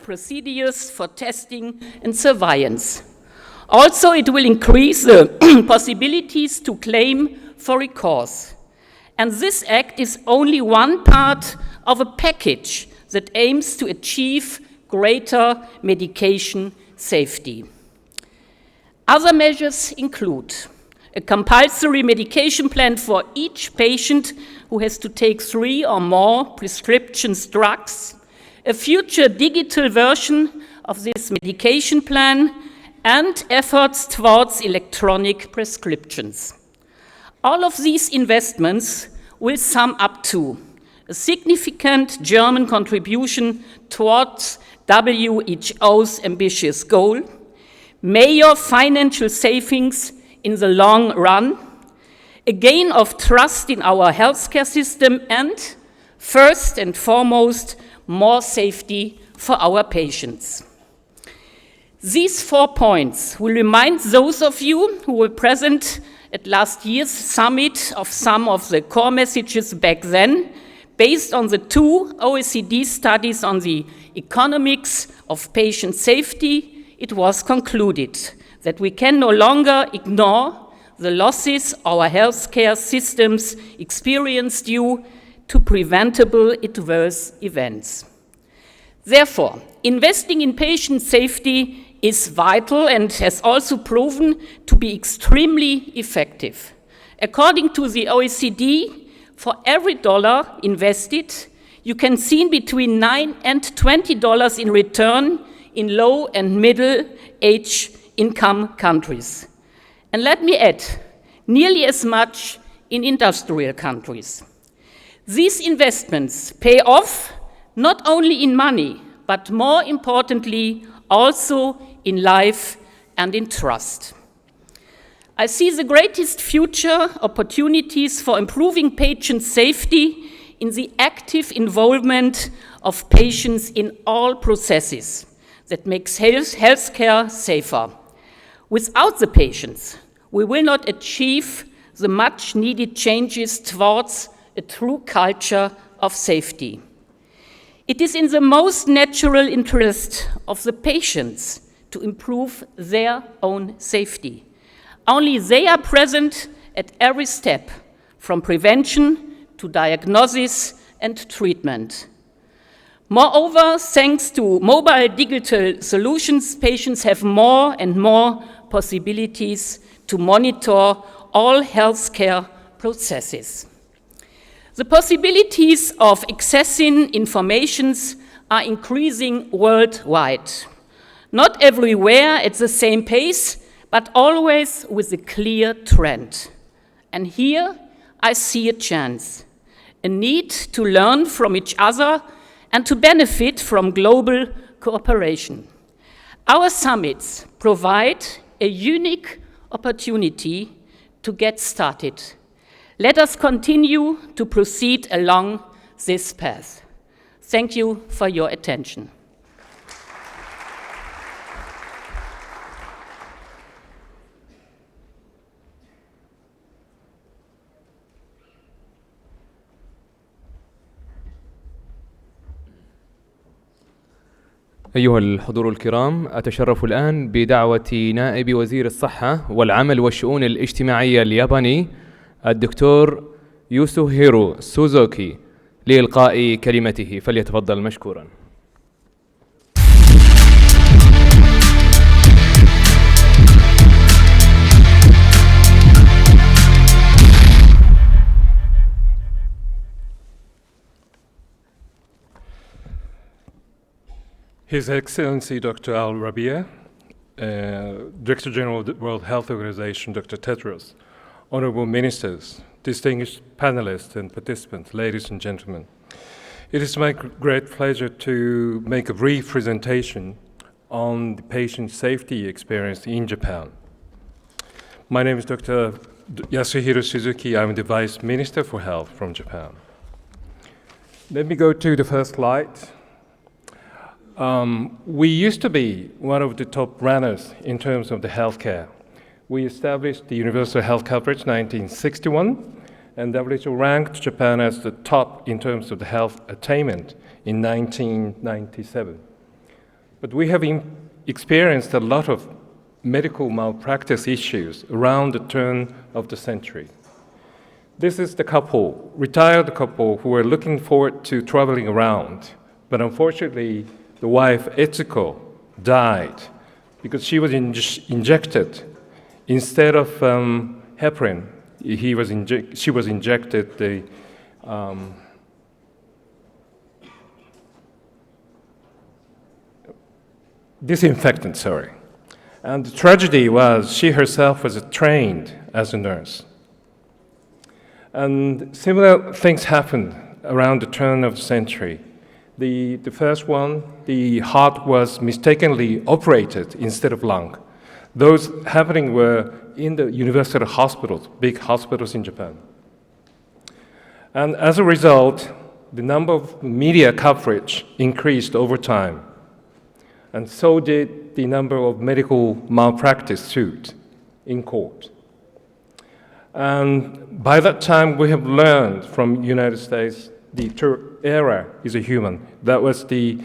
procedures for testing and surveillance. Also, it will increase the possibilities to claim for recourse. And this act is only one part of a package that aims to achieve greater medication safety. Other measures include a compulsory medication plan for each patient who has to take 3 or more prescription drugs, a future digital version of this medication plan, and efforts towards electronic prescriptions. All of these investments will sum up to a significant German contribution towards WHO's ambitious goal, major financial savings in the long run, a gain of trust in our healthcare system, and, first and foremost, more safety for our patients. These 4 points will remind those of you who were present at last year's summit of some of the core messages back then, based on the 2 OECD studies on the economics of patient safety. It was concluded that we can no longer ignore the losses our healthcare systems experience due to preventable adverse events. Therefore, investing in patient safety is vital and has also proven to be extremely effective. According to the OECD, for every dollar invested, you can see between $9 and $20 in return in low and middle-age income countries. And let me add, nearly as much in industrial countries. These investments pay off not only in money, but more importantly, also in life and in trust. I see the greatest future opportunities for improving patient safety in the active involvement of patients in all processes that makes healthcare safer. Without the patients, we will not achieve the much needed changes towards a true culture of safety. It is in the most natural interest of the patients to improve their own safety. Only they are present at every step, from prevention to diagnosis and treatment. Moreover, thanks to mobile digital solutions, patients have more and more possibilities to monitor all healthcare processes. The possibilities of accessing information are increasing worldwide. Not everywhere at the same pace, but always with a clear trend. And here I see a chance, a need to learn from each other and to benefit from global cooperation. Our summits provide a unique opportunity to get started. Let us continue to proceed along this path. Thank you for your attention. أيها الحضور الكرام، أتشرف الآن بدعوة نائب وزير الصحة والعمل والشؤون الاجتماعية الياباني الدكتور يوسوهيرو سوزوكي لإلقاء كلمته، فليتفضل مشكورا. His Excellency Dr. Al-Rabia, Director General of the World Health Organization, Dr. Tedros, honorable ministers, distinguished panelists and participants, ladies and gentlemen. It is my great pleasure to make a brief presentation on the patient safety experience in Japan. My name is Dr. Yasuhiro Suzuki. I'm the Vice Minister for Health from Japan. Let me go to the first slide. We used to be one of the top runners in terms of the healthcare. We established the universal health coverage in 1961, and WHO ranked Japan as the top in terms of the health attainment in 1997. But we have experienced a lot of medical malpractice issues around the turn of the century. This is the couple, retired couple, who were looking forward to traveling around, but unfortunately, the wife, Etsuko, died because she was injected, instead of heparin, she was injected the disinfectant, sorry. And the tragedy was she herself was trained as a nurse. And similar things happened around the turn of the century. The first one, the heart was mistakenly operated instead of lung. Those happening were in the university hospitals, big hospitals in Japan. And as a result, the number of media coverage increased over time. And so did the number of medical malpractice suits in court. And by that time, we have learned from United States, the error is a human. That was the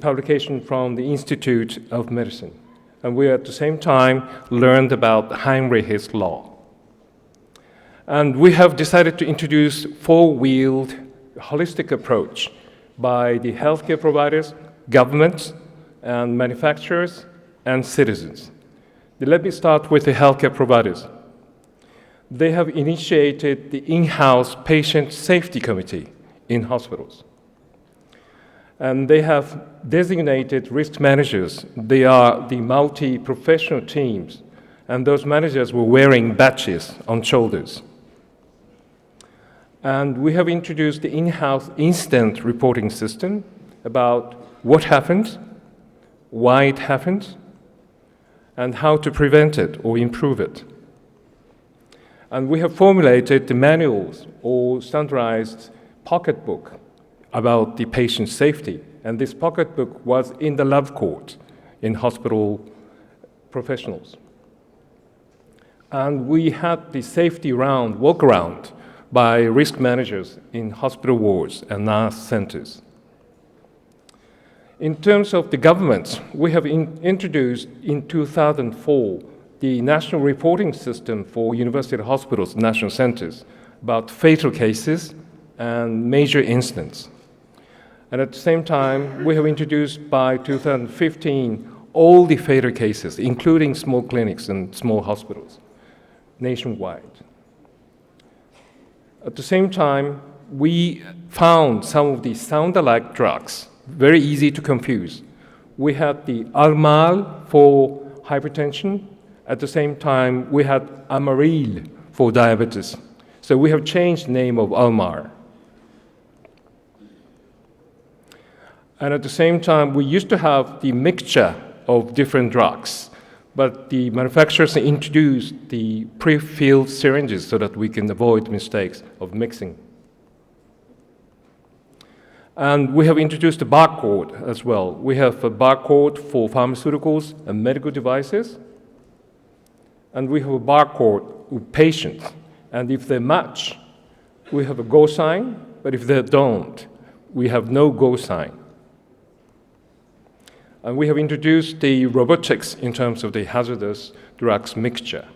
publication from the Institute of Medicine. And we at the same time learned about Heinrich's law. And we have decided to introduce four-wheeled holistic approach by the healthcare providers, governments, and manufacturers, and citizens. Let me start with the healthcare providers. They have initiated the in-house patient safety committee in hospitals. And they have designated risk managers. They are the multi-professional teams, and those managers were wearing badges on shoulders. And we have introduced the in-house instant reporting system about what happened, why it happened, and how to prevent it or improve it. And we have formulated the manuals or standardized pocketbook about the patient safety. And this pocketbook was in the lab court in hospital professionals. And we had the safety round, walk around, by risk managers in hospital wards and nurse centers. In terms of the governments, we have introduced in 2004 the national reporting system for university hospitals, national centers, about fatal cases and major incidents. And at the same time, we have introduced by 2015 all the fatal cases, including small clinics and small hospitals, nationwide. At the same time, we found some of the sound-alike drugs, very easy to confuse. We had the Almal for hypertension. At the same time, we had Amaril for diabetes. So we have changed the name of Almar. And at the same time, we used to have the mixture of different drugs, but the manufacturers introduced the pre-filled syringes so that we can avoid mistakes of mixing. And we have introduced a barcode as well. We have a barcode for pharmaceuticals and medical devices. And we have a barcode with patients. And if they match, we have a go sign. But if they don't, we have no go sign. And we have introduced the robotics in terms of the hazardous drugs mixture.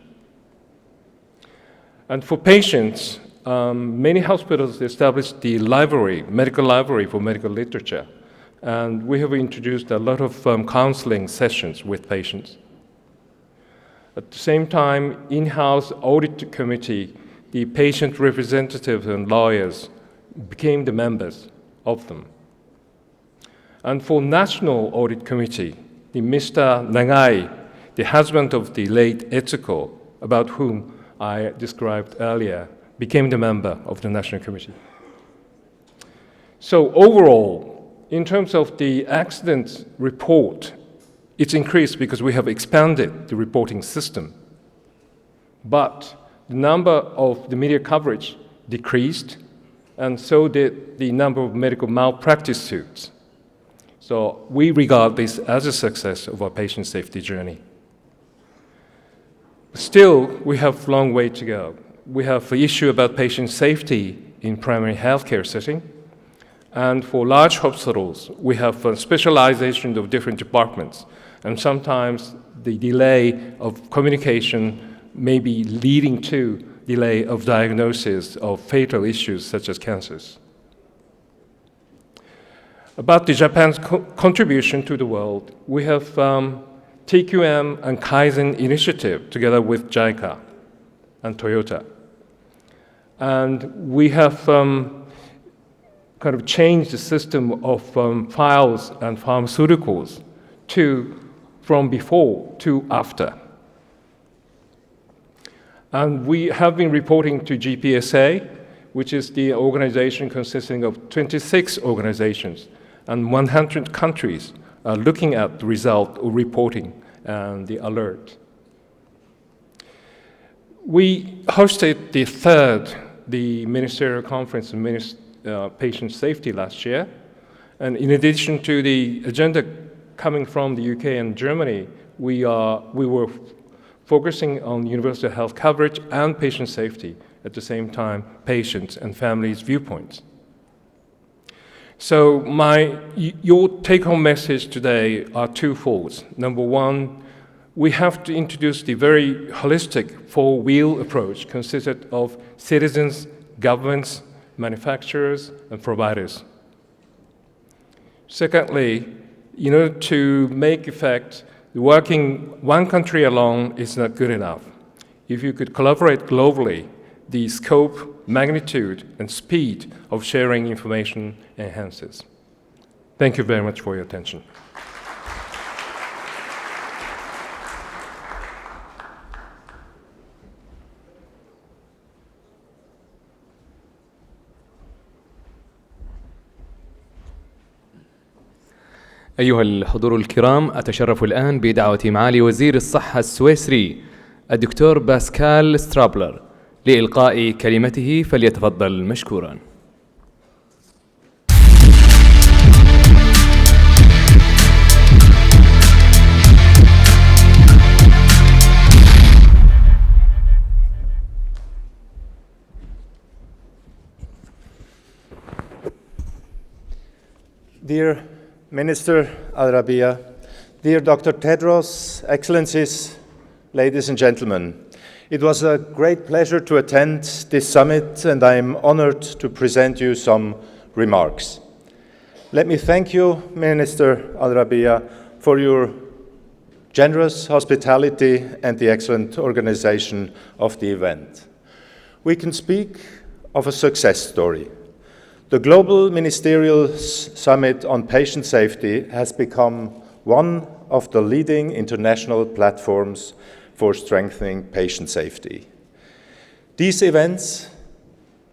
And for patients, many hospitals established the library, medical library for medical literature. And we have introduced a lot of counseling sessions with patients. At the same time, in-house audit committee, the patient representatives and lawyers became the members of them. And for National Audit Committee, the Mr. Nagai, the husband of the late Etsuko, about whom I described earlier, became the member of the National Committee. So overall, in terms of the accident report, it's increased because we have expanded the reporting system. But the number of the media coverage decreased, and so did the number of medical malpractice suits. So we regard this as a success of our patient safety journey. Still, we have a long way to go. We have the issue about patient safety in primary healthcare setting, And for large hospitals, we have a specialization of different departments. And sometimes the delay of communication may be leading to delay of diagnosis of fatal issues such as cancers. About Japan's contribution to the world, we have TQM and Kaizen initiative together with JICA and Toyota. And we have kind of changed the system of files and pharmaceuticals from before to after. And we have been reporting to GPSA, which is the organization consisting of 26 organizations, and 100 countries are looking at the result of reporting and the alert. We hosted the Ministerial Conference on Patient Safety last year, and in addition to the agenda coming from the UK and Germany, we were focusing on universal health coverage and patient safety, at the same time, patients' and families' viewpoints. So your take-home message today are twofold. Number one, we have to introduce the very holistic four-wheel approach consisted of citizens, governments, manufacturers, and providers. Secondly, in order to make effect, working one country alone is not good enough. If you could collaborate globally, the scope, magnitude, and speed of sharing information enhances. Thank you very much for your attention. أيها الحضور الكرام، أتشرف الآن بدعوة معالي وزير الصحة السويسري الدكتور باسكال سترابلر لإلقاء كلمته، فليتفضل مشكورا. Dear Minister Al-Rabia, dear Dr. Tedros, Excellencies, ladies and gentlemen, it was a great pleasure to attend this summit, and I am honored to present you some remarks. Let me thank you, Minister Al-Rabia, for your generous hospitality and the excellent organization of the event. We can speak of a success story. The Global Ministerial Summit on Patient Safety has become one of the leading international platforms for strengthening patient safety. These events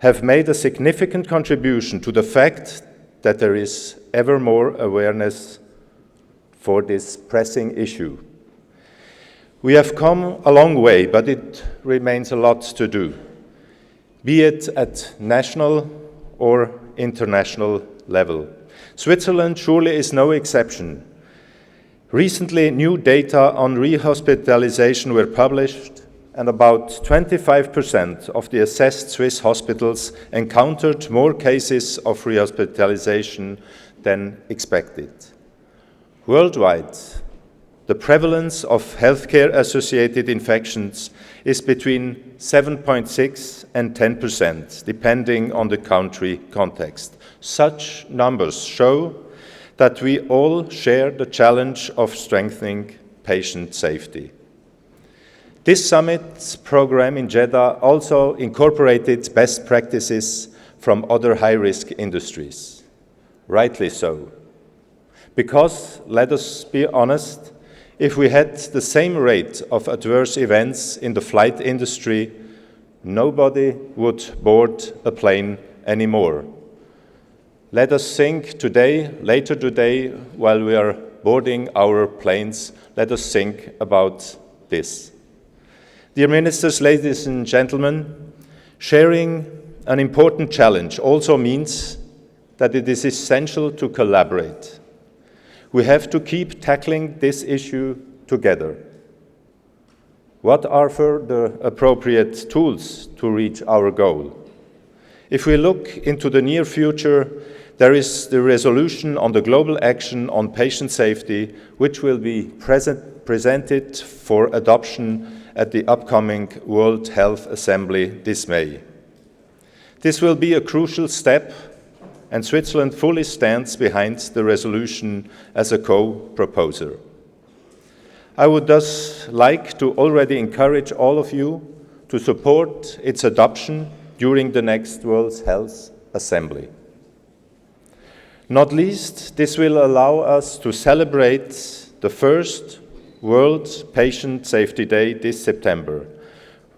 have made a significant contribution to the fact that there is ever more awareness for this pressing issue. We have come a long way, but it remains a lot to do, be it at national or international level. Switzerland surely is no exception. Recently, new data on rehospitalization were published, and about 25% of the assessed Swiss hospitals encountered more cases of rehospitalization than expected. Worldwide, the prevalence of healthcare-associated infections is between 7.6 and 10%, depending on the country context. Such numbers show that we all share the challenge of strengthening patient safety. This summit program in Jeddah also incorporated best practices from other high-risk industries. Rightly so. Because, let us be honest, if we had the same rate of adverse events in the flight industry, nobody would board a plane anymore. Let us think today, later today, while we are boarding our planes, let us think about this. Dear ministers, ladies and gentlemen, sharing an important challenge also means that it is essential to collaborate. We have to keep tackling this issue together. What are the appropriate tools to reach our goal? If we look into the near future, There is the resolution on the global action on patient safety, which will be presented for adoption at the upcoming World Health Assembly this May. This will be a crucial step, and Switzerland fully stands behind the resolution as a co-proposer. I would thus like to already encourage all of you to support its adoption during the next World Health Assembly. Not least, this will allow us to celebrate the first World Patient Safety Day this September.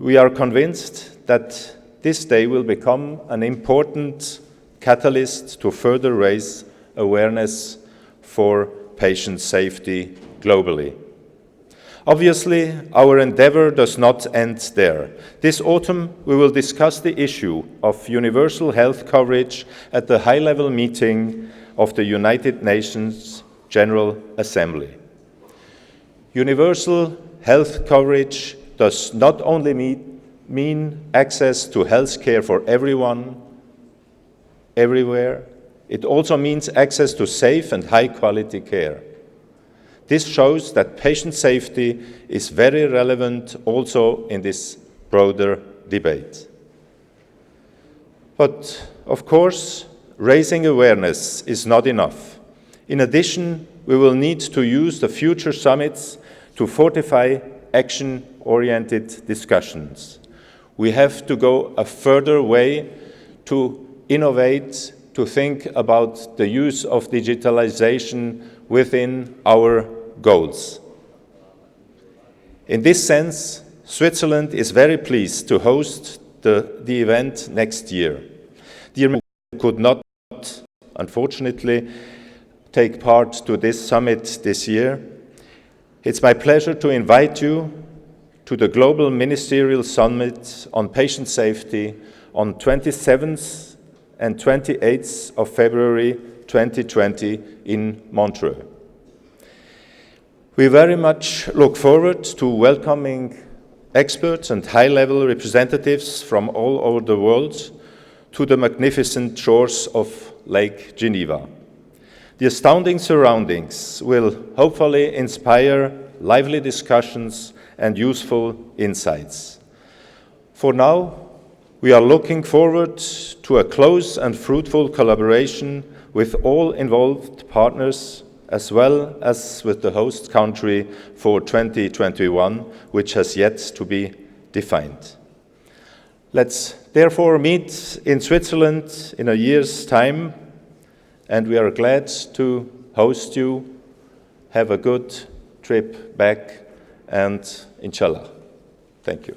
We are convinced that this day will become an important catalyst to further raise awareness for patient safety globally. Obviously, our endeavor does not end there. This autumn, we will discuss the issue of universal health coverage at the high-level meeting of the United Nations General Assembly. Universal health coverage does not only mean access to health care for everyone, everywhere, it also means access to safe and high-quality care. This shows that patient safety is very relevant also in this broader debate. But, of course, raising awareness is not enough. In addition, we will need to use the future summits to fortify action-oriented discussions. We have to go a further way to innovate, to think about the use of digitalization within our goals. In this sense, Switzerland is very pleased to host the event next year. Dear could not, unfortunately, take part to this summit this year. It's my pleasure to invite you to the Global Ministerial Summit on Patient Safety on 27th and 28th of February 2020 in Montreux. We very much look forward to welcoming experts and high-level representatives from all over the world to the magnificent shores of Lake Geneva. The astounding surroundings will hopefully inspire lively discussions and useful insights. For now, we are looking forward to a close and fruitful collaboration with all involved partners, as well as with the host country for 2021, which has yet to be defined. Let's therefore meet in Switzerland in a year's time, and we are glad to host you. Have a good trip back, and inshallah. Thank you.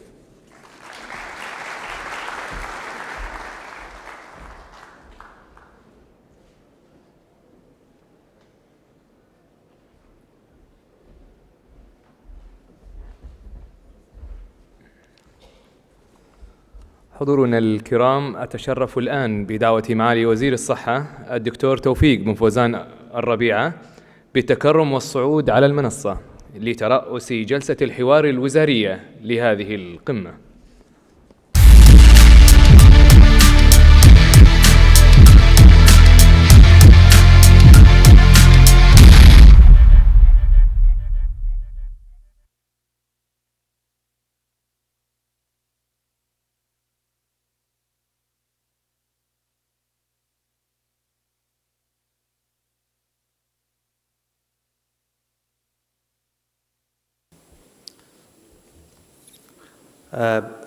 حضورنا الكرام، أتشرف الآن بدعوة معالي وزير الصحة الدكتور توفيق بن فوزان الرابعة بالتكرم والصعود على المنصة لترأس جلسة الحوار الوزارية لهذه القمة.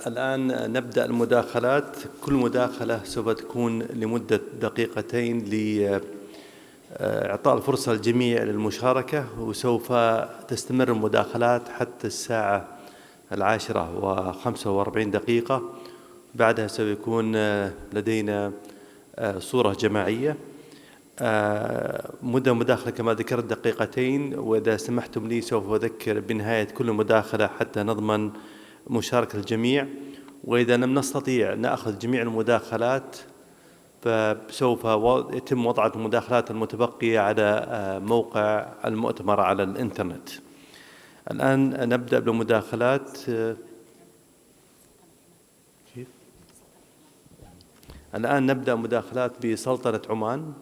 الآن نبدأ المداخلات. كل مداخلة سوف تكون لمدة دقيقتين لإعطاء الفرصة للجميع للمشاركة، وسوف تستمر المداخلات حتى الساعة 10:45. بعدها سوف يكون لدينا صورة جماعية. مدة مداخلة كما ذكرت دقيقتين، وإذا سمحتم لي سوف أذكر بنهاية كل مداخلة حتى نضمن مشاركة الجميع. وإذا لم نستطيع نأخذ جميع المداخلات فسوف يتم وضع المداخلات المتبقية على موقع المؤتمر على الإنترنت. الآن نبدأ بالمداخلات. الآن نبدأ مداخلات بسلطنة عمان.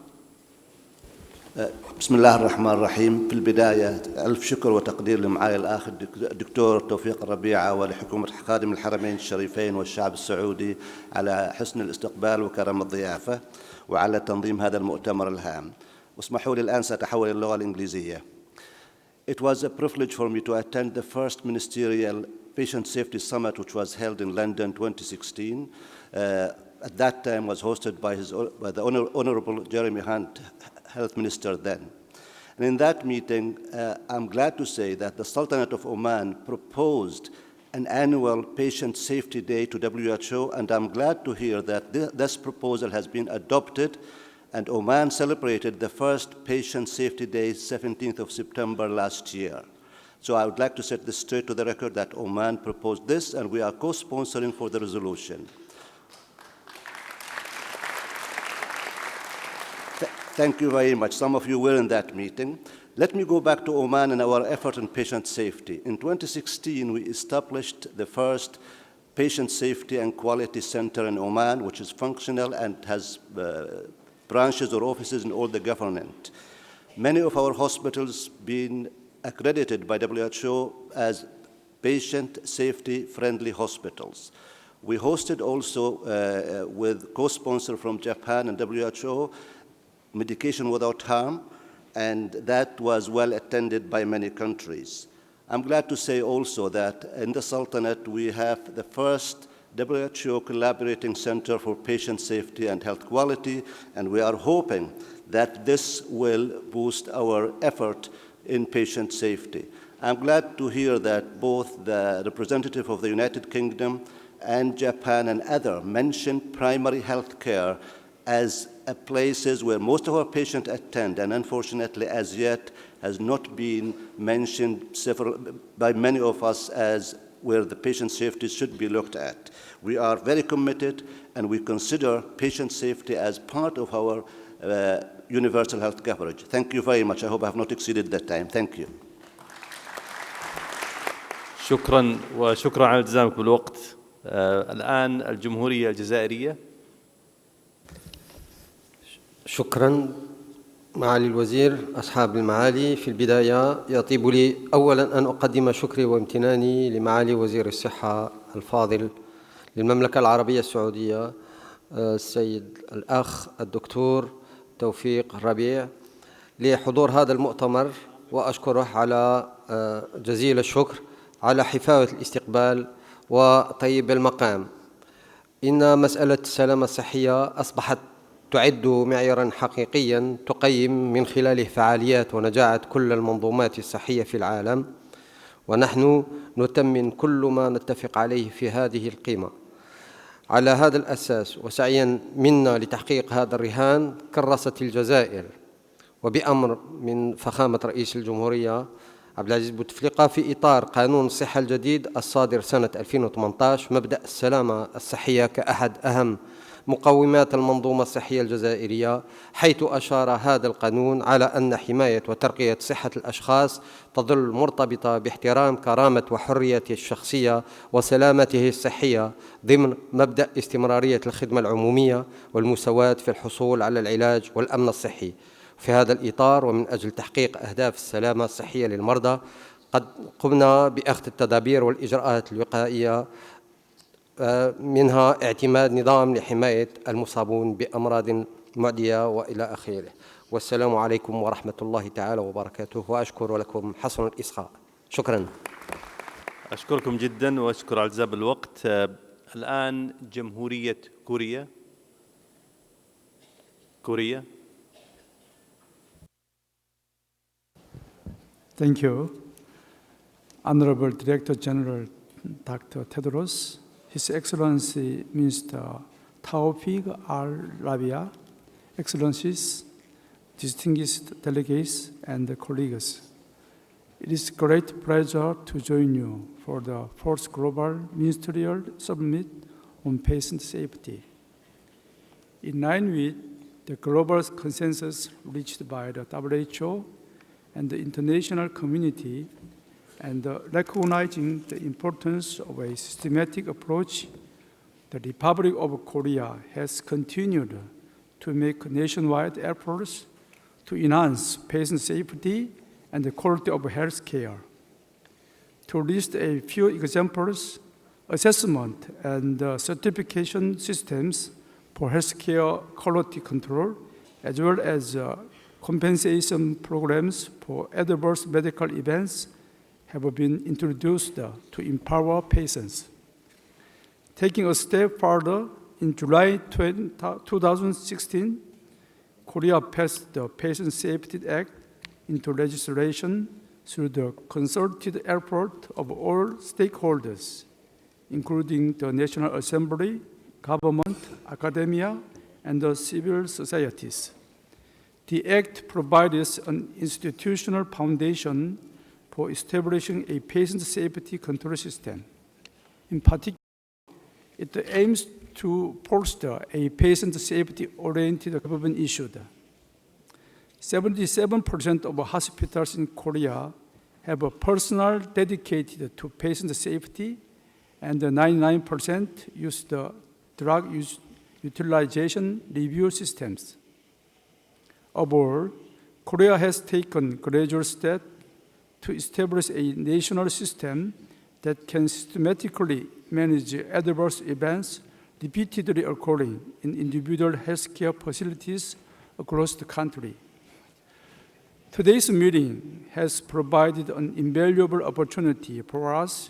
بسم الله الرحمن الرحيم. في البداية ألف شكر وتقدير لمعالي الأخ الدكتور توفيق الربيعة ولحكومة خادم الحرمين الشريفين والشعب السعودي على حسن الاستقبال وكرم الضيافة وعلى تنظيم هذا المؤتمر الهام. واسمحوا لي الآن سأتحول إلى اللغة الإنجليزية. It was a privilege for me to attend the first Ministerial Patient Safety Summit, which was held in London 2016. At that time was hosted by the Honourable Jeremy Hunt, Health Minister then. And in that meeting, I'm glad to say that the Sultanate of Oman proposed an annual Patient Safety Day to WHO, and I'm glad to hear that this proposal has been adopted, and Oman celebrated the first Patient Safety Day 17th of September last year. So I would like to set this straight to the record that Oman proposed this, and we are co-sponsoring for the resolution. Thank you very much. Some of you were in that meeting. Let me go back to Oman and our effort in patient safety. In 2016, we established the first Patient Safety and Quality Center in Oman, which is functional and has branches or offices in all the government. Many of our hospitals been accredited by WHO as patient safety-friendly hospitals. We hosted also, with co-sponsor from Japan and WHO, Medication Without Harm, and that was well attended by many countries. I'm glad to say also that in the Sultanate we have the first WHO collaborating center for patient safety and health quality, and we are hoping that this will boost our effort in patient safety. I'm glad to hear that both the representative of the United Kingdom and Japan and others mentioned primary health care as places where most of our patients attend, and unfortunately as yet has not been mentioned by many of us as where the patient safety should be looked at. We are very committed, and we consider patient safety as part of our universal health coverage. Thank you very much. I hope I have not exceeded that time. Thank you. شكرا وشكرا على التزامك بالوقت. الآن الجمهورية الجزائرية. شكرا معالي الوزير. أصحاب المعالي، في البداية يطيب لي أولا أن أقدم شكري وامتناني لمعالي وزير الصحة الفاضل للمملكة العربية السعودية السيد الأخ الدكتور توفيق الربيع لحضور هذا المؤتمر، وأشكره على جزيل الشكر على حفاوة الاستقبال وطيب المقام. إن مسألة السلامة الصحية أصبحت تعد معياراً حقيقياً تقيم من خلاله فعاليات ونجاعة كل المنظومات الصحية في العالم، ونحن نتمن كل ما نتفق عليه في هذه القمة. على هذا الأساس وسعياً منا لتحقيق هذا الرهان، كرست الجزائر وبأمر من فخامة رئيس الجمهورية عبد العزيز بوتفليقة في إطار قانون الصحة الجديد الصادر سنة 2018 مبدأ السلامة الصحية كأحد أهم مقومات المنظومة الصحية الجزائرية، حيث أشار هذا القانون على أن حماية وترقية صحة الأشخاص تظل مرتبطة باحترام كرامة وحريته الشخصية وسلامته الصحية ضمن مبدأ استمرارية الخدمة العمومية والمساواة في الحصول على العلاج والأمن الصحي. في هذا الإطار ومن أجل تحقيق أهداف السلامة الصحية للمرضى، قد قمنا بأخذ التدابير والإجراءات الوقائية، منها اعتماد نظام لحماية المصابون بأمراض معدية وإلى آخره. والسلام عليكم ورحمة الله تعالى وبركاته، وأشكر لكم حسن الإصغاء. شكرا. أشكركم جدا وأشكر على التزام الوقت. الآن جمهورية كوريا. Thank you. Honorable Director General Dr. Tedros, His Excellency Mr. Taufik Al-Rabia, Excellencies, distinguished delegates and colleagues. It is a great pleasure to join you for the fourth Global Ministerial Summit on Patient Safety. In line with the global consensus reached by the WHO and the international community, and recognizing the importance of a systematic approach, the Republic of Korea has continued to make nationwide efforts to enhance patient safety and the quality of health care. To list a few examples, assessment and certification systems for healthcare quality control, as well as compensation programs for adverse medical events have been introduced to empower patients. Taking a step further, in July 2016, Korea passed the Patient Safety Act into legislation through the concerted effort of all stakeholders, including the National Assembly, government, academia, and the civil societies. The Act provides an institutional foundation for establishing a patient safety control system. In particular, it aims to foster a patient safety-oriented government issued. 77% of hospitals in Korea have a personnel dedicated to patient safety, and 99% use the drug utilization review systems. Overall, Korea has taken gradual steps to establish a national system that can systematically manage adverse events repeatedly occurring in individual healthcare facilities across the country. Today's meeting has provided an invaluable opportunity for us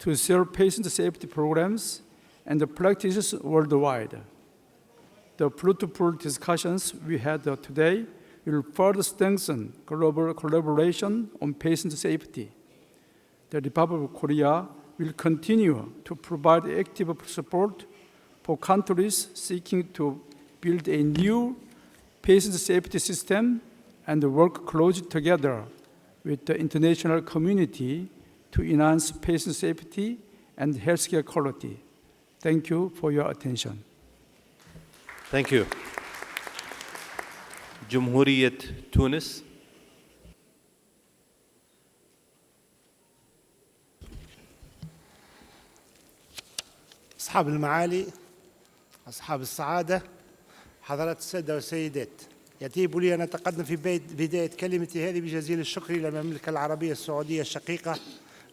to share patient safety programs and the practices worldwide. The fruitful discussions we had today will further strengthen global collaboration on patient safety. The Republic of Korea will continue to provide active support for countries seeking to build a new patient safety system and work closely together with the international community to enhance patient safety and healthcare quality. Thank you for your attention. Thank you. جمهورية تونس. أصحاب المعالي، أصحاب السعادة، حضرات السادة والسيدات، يطيب لي أن أتقدم في بداية كلمتي هذه بجزيل الشكر إلى المملكة العربية السعودية الشقيقة،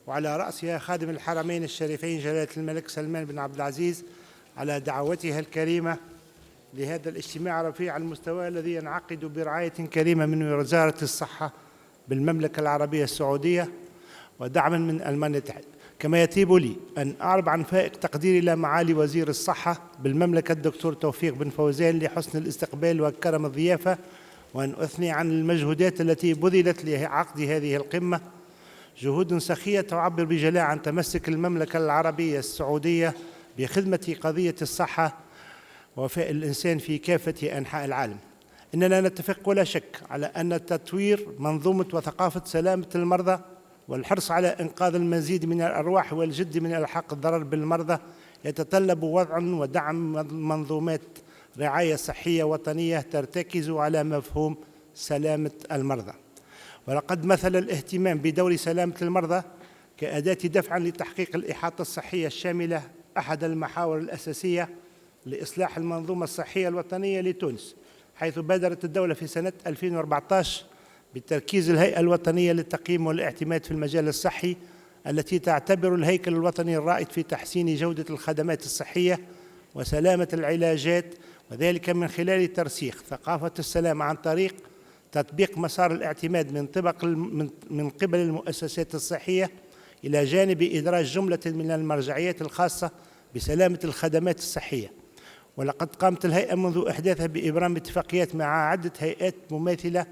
وعلى رأسها خادم الحرمين الشريفين جلالة الملك سلمان بن عبد العزيز على دعوتها الكريمة لهذا الاجتماع رفيع المستوى الذي ينعقد برعاية كريمة من وزارة الصحة بالمملكة العربية السعودية ودعما من ألمانيا المتحدة. كما يطيب لي أن أعرب عن فائق تقديري إلى معالي وزير الصحة بالمملكة الدكتور توفيق بن فوزان لحسن الاستقبال وكرم الضيافة، وأن أثني عن المجهودات التي بذلت لعقد هذه القمة، جهود سخية تعبر بجلاء عن تمسك المملكة العربية السعودية بخدمة قضية الصحة ووفاء الإنسان في كافة أنحاء العالم. إننا نتفق ولا شك على أن تطوير منظومة وثقافة سلامة المرضى والحرص على إنقاذ المزيد من الأرواح والجد من إلحاق الضرر بالمرضى يتطلب وضع ودعم منظومات رعاية صحية وطنية ترتكز على مفهوم سلامة المرضى. ولقد مثل الاهتمام بدور سلامة المرضى كأداة دفع لتحقيق الإحاطة الصحية الشاملة أحد المحاور الأساسية لإصلاح المنظومة الصحية الوطنية لتونس، حيث بادرت الدولة في سنة 2014 بتركيز الهيئة الوطنية للتقييم والاعتماد في المجال الصحي، التي تعتبر الهيكل الوطني الرائد في تحسين جودة الخدمات الصحية وسلامة العلاجات، وذلك من خلال ترسيخ ثقافة السلامة عن طريق تطبيق مسار الاعتماد من قبل المؤسسات الصحية، إلى جانب إدراج جملة من المرجعيات الخاصة بسلامة الخدمات الصحية. ولقد قامت الهيئة منذ إحداثها بإبرام اتفاقيات مع عدة هيئات مماثلة،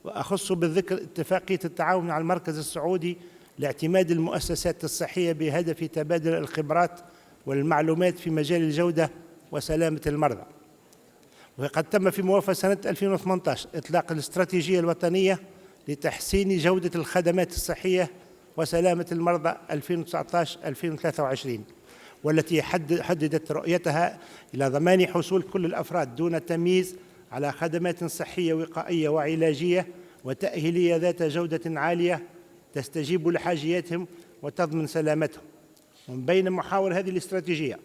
وأخص بالذكر اتفاقية التعاون مع المركز السعودي لاعتماد المؤسسات الصحية بهدف تبادل الخبرات والمعلومات في مجال الجودة وسلامة المرضى. وقد تم في موافقة سنة 2018 إطلاق الاستراتيجية الوطنية لتحسين جودة الخدمات الصحية وسلامة المرضى 2019-2023، والتي حددت رؤيتها إلى ضمان حصول كل الأفراد دون تمييز على خدمات صحية وقائية وعلاجية وتأهيلية ذات جودة عالية تستجيب لحاجياتهم وتضمن سلامتهم. ومن بين محاور هذه الاستراتيجية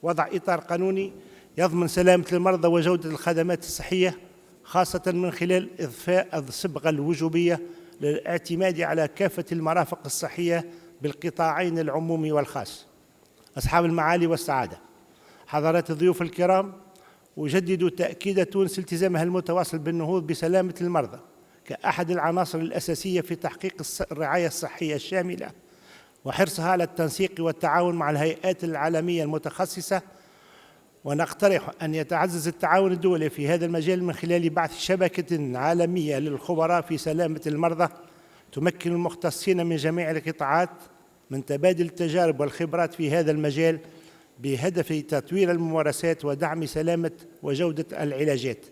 وضع إطار قانوني يضمن سلامة المرضى وجودة الخدمات الصحية، خاصة من خلال إضفاء الصبغة الوجوبية للاعتماد على كافة المرافق الصحية بالقطاعين العمومي والخاص. أصحاب المعالي والسعادة، حضرات الضيوف الكرام، أجدد تأكيد تونس التزامها المتواصل بالنهوض بسلامة المرضى كأحد العناصر الأساسية في تحقيق الرعاية الصحية الشاملة، وحرصها على التنسيق والتعاون مع الهيئات العالمية المتخصصة. ونقترح أن يتعزز التعاون الدولي في هذا المجال من خلال بعث شبكة عالمية للخبراء في سلامة المرضى تمكن المختصين من جميع القطاعات من تبادل التجارب والخبرات في هذا المجال بهدف تطوير الممارسات ودعم سلامة وجودة العلاجات.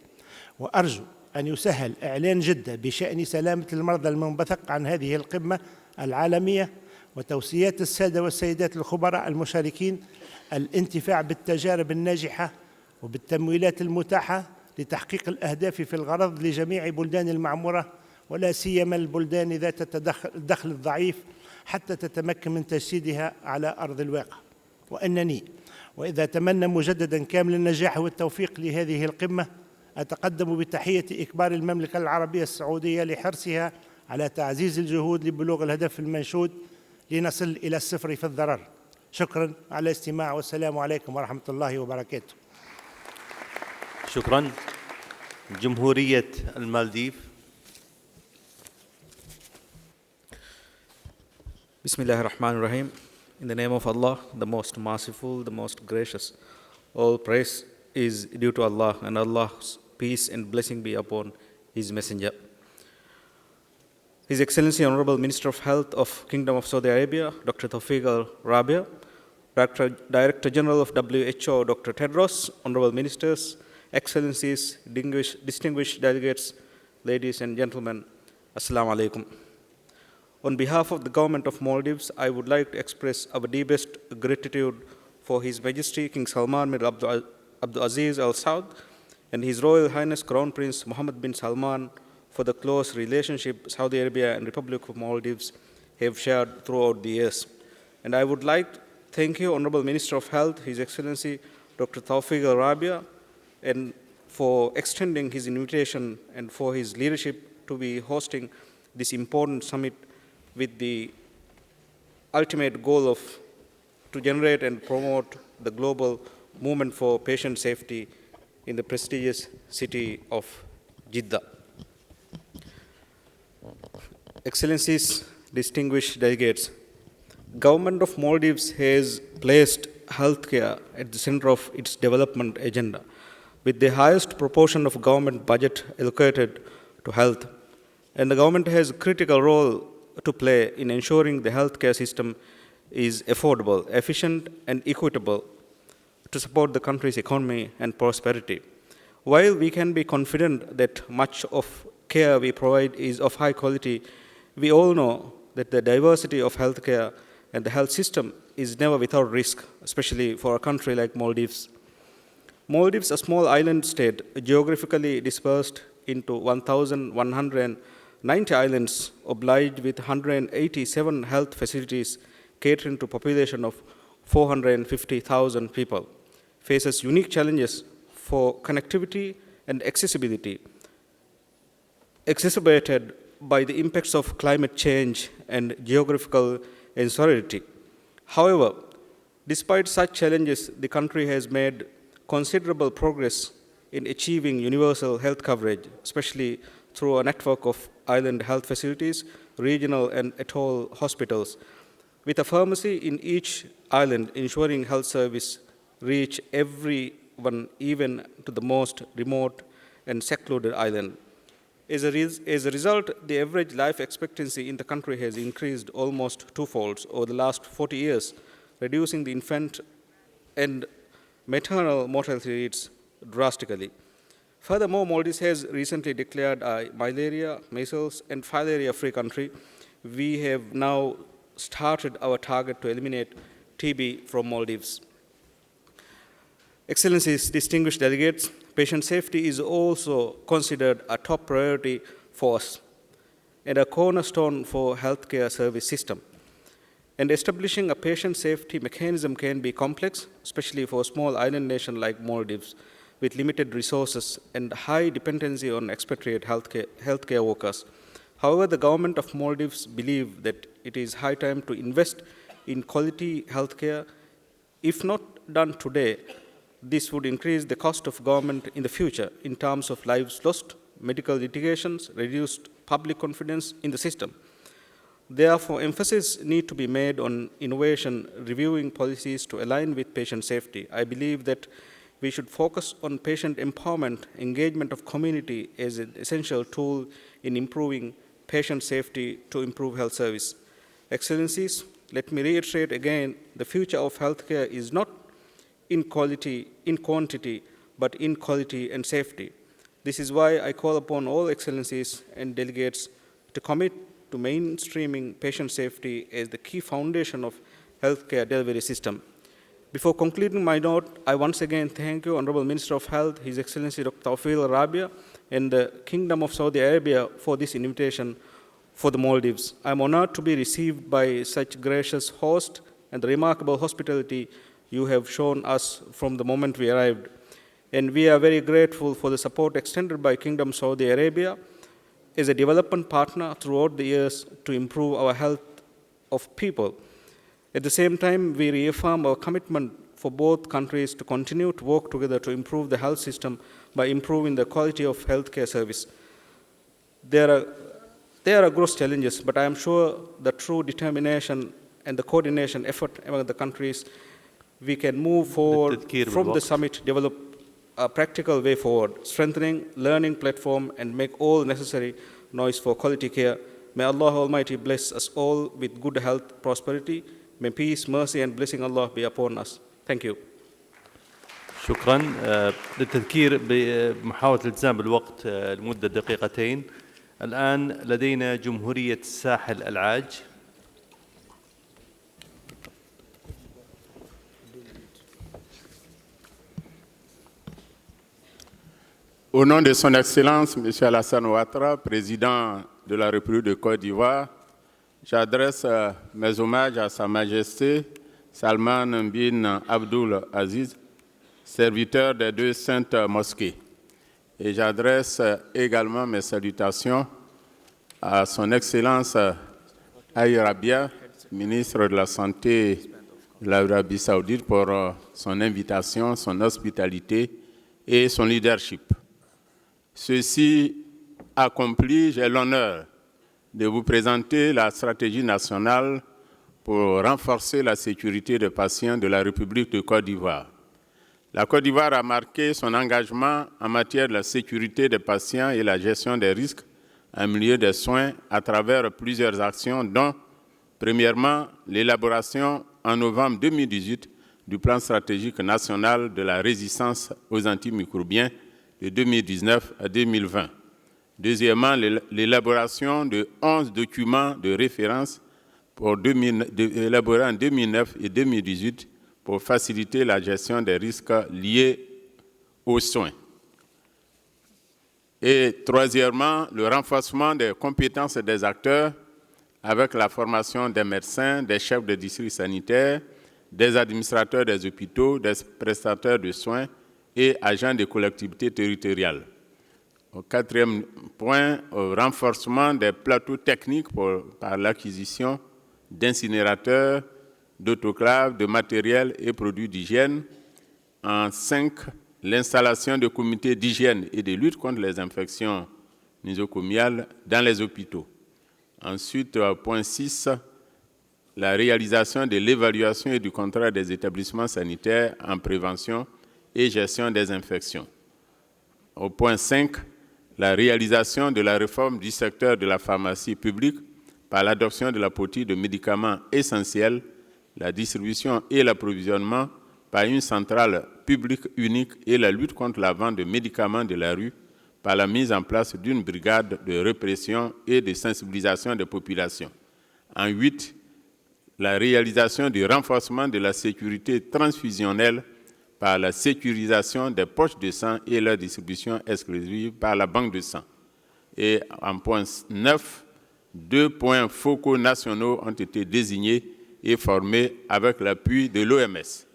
وأرجو أن يسهل إعلان جدة بشأن سلامة المرضى المنبثق عن هذه القمة العالمية، وتوصيات السادة والسيدات الخبراء المشاركين الانتفاع بالتجارب الناجحة وبالتمويلات المتاحة لتحقيق الأهداف في الغرض لجميع بلدان المعمورة، ولا سيما البلدان ذات الدخل الضعيف، حتى تتمكن من تجسيدها على أرض الواقع. وإذا أتمنى مجددا كامل النجاح والتوفيق لهذه القمة، أتقدم بتحية إكبار المملكة العربية السعودية لحرصها على تعزيز الجهود لبلوغ الهدف المنشود لنصل إلى الصفر في الضرر. شكرا على الاستماع، والسلام عليكم ورحمة الله وبركاته. شكرا. جمهورية المالديف. Bismillahirrahmanirrahim. In the name of Allah, the most merciful, the most gracious. All praise is due to Allah, and Allah's peace and blessing be upon His Messenger. His Excellency Honorable Minister of Health of Kingdom of Saudi Arabia, Dr. Tawfiq al-Rabia, Director General of WHO, Dr. Tedros, Honorable Ministers, Excellencies, distinguished delegates, ladies and gentlemen, Assalamu alaikum. On behalf of the government of Maldives, I would like to express our deepest gratitude for His Majesty King Salman bin Abdul Aziz Al Saud and His Royal Highness Crown Prince Mohammed bin Salman for the close relationship Saudi Arabia and Republic of Maldives have shared throughout the years. And I would like to thank you, Honorable Minister of Health, His Excellency Dr. Tawfiq al-Rabia, and for extending his invitation and for his leadership to be hosting this important summit with the ultimate goal of to generate and promote the global movement for patient safety in the prestigious city of Jeddah. Excellencies, distinguished delegates, Government of Maldives has placed healthcare at the center of its development agenda, with the highest proportion of government budget allocated to health. And the government has a critical role to play in ensuring the healthcare system is affordable, efficient, and equitable to support the country's economy and prosperity. While we can be confident that much of care we provide is of high quality, we all know that the diversity of healthcare and the health system is never without risk, especially for a country like Maldives. Maldives, a small island state, geographically dispersed into 1,190 islands, obliged with 187 health facilities catering to a population of 450,000 people, faces unique challenges for connectivity and accessibility, exacerbated by the impacts of climate change and geographical insularity. However, despite such challenges, the country has made considerable progress in achieving universal health coverage, especially through a network of island health facilities, regional and atoll hospitals, with a pharmacy in each island ensuring health service reach everyone, even to the most remote and secluded island. As a result, the average life expectancy in the country has increased almost twofold over the last 40 years, reducing the infant and maternal mortality rates drastically. Furthermore, Maldives has recently declared a malaria, measles, and filaria-free country. We have now started our target to eliminate TB from Maldives. Excellencies, distinguished delegates, patient safety is also considered a top priority for us and a cornerstone for healthcare service system. And establishing a patient safety mechanism can be complex, especially for a small island nation like Maldives. with limited resources and high dependency on expatriate healthcare workers. However, the government of Maldives believes that it is high time to invest in quality healthcare. If not done today, this would increase the cost of government in the future in terms of lives lost, medical litigations, reduced public confidence in the system. Therefore, emphasis needs to be made on innovation, reviewing policies to align with patient safety. I believe that we should focus on patient empowerment, engagement of community as an essential tool in improving patient safety to improve health service. Excellencies, let me reiterate again, the future of healthcare is not in quantity, but in quality and safety. This is why I call upon all excellencies and delegates to commit to mainstreaming patient safety as the key foundation of healthcare delivery system. Before concluding my note, I once again thank you, Honorable Minister of Health, His Excellency Dr. Tawfiq Al-Rabia, and the Kingdom of Saudi Arabia for this invitation for the Maldives. I am honored to be received by such gracious host and the remarkable hospitality you have shown us from the moment we arrived. And we are very grateful for the support extended by Kingdom of Saudi Arabia as a development partner throughout the years to improve our health of people. At the same time, we reaffirm our commitment for both countries to continue to work together to improve the health system by improving the quality of healthcare service. There are gross challenges, but I am sure the true determination and the coordination effort among the countries, we can move forward from the summit, develop a practical way forward, strengthening learning platform and make all necessary noise for quality care. May Allah Almighty bless us all with good health, prosperity. May peace, mercy and blessing Allah be upon us. Thank you. شكرا. للتذكير بمحاولة الالتزام بالوقت لمدة دقيقتين. الآن لدينا جمهورية الساحل العاج. Au nom de son Excellence, M. Alassane Ouattara, président de la République de Côte d'Ivoire, j'adresse mes hommages à Sa Majesté Salman bin Abdul Aziz, serviteur des deux saintes mosquées. Et j'adresse également mes salutations à son Excellence Rabia, ministre de la Santé de l'Arabie Saoudite, pour son invitation, son hospitalité et son leadership. Ceci accompli, j'ai l'honneur de vous présenter la stratégie nationale pour renforcer la sécurité des patients de la République de Côte d'Ivoire. La Côte d'Ivoire a marqué son engagement en matière de la sécurité des patients et la gestion des risques en milieu des soins à travers plusieurs actions, dont, premièrement, l'élaboration en novembre 2018 du plan stratégique national de la résistance aux antimicrobiens de 2019 à 2020. Deuxièmement, l'élaboration de 11 documents de référence élaborés en 2009 et 2018 pour faciliter la gestion des risques liés aux soins. Et troisièmement, le renforcement des compétences des acteurs avec la formation des médecins, des chefs de district sanitaire, des administrateurs des hôpitaux, des prestataires de soins et agents des collectivités territoriales. Au quatrième point, au renforcement des plateaux techniques par l'acquisition d'incinérateurs, d'autoclaves, de matériel et produits d'hygiène. En 5, l'installation de comités d'hygiène et de lutte contre les infections nosocomiales dans les hôpitaux. Ensuite, point 6, la réalisation de l'évaluation et du contrôle des établissements sanitaires en prévention et gestion des infections. Au point 5, la réalisation de la réforme du secteur de la pharmacie publique par l'adoption de la politique de médicaments essentiels, la distribution et l'approvisionnement par une centrale publique unique et la lutte contre la vente de médicaments de la rue par la mise en place d'une brigade de répression et de sensibilisation des populations. En 8, la réalisation du renforcement de la sécurité transfusionnelle par la sécurisation des poches de sang et leur distribution exclusive par la banque de sang. Et en point 9, 2 points focaux nationaux ont été désignés et formés avec l'appui de l'OMS.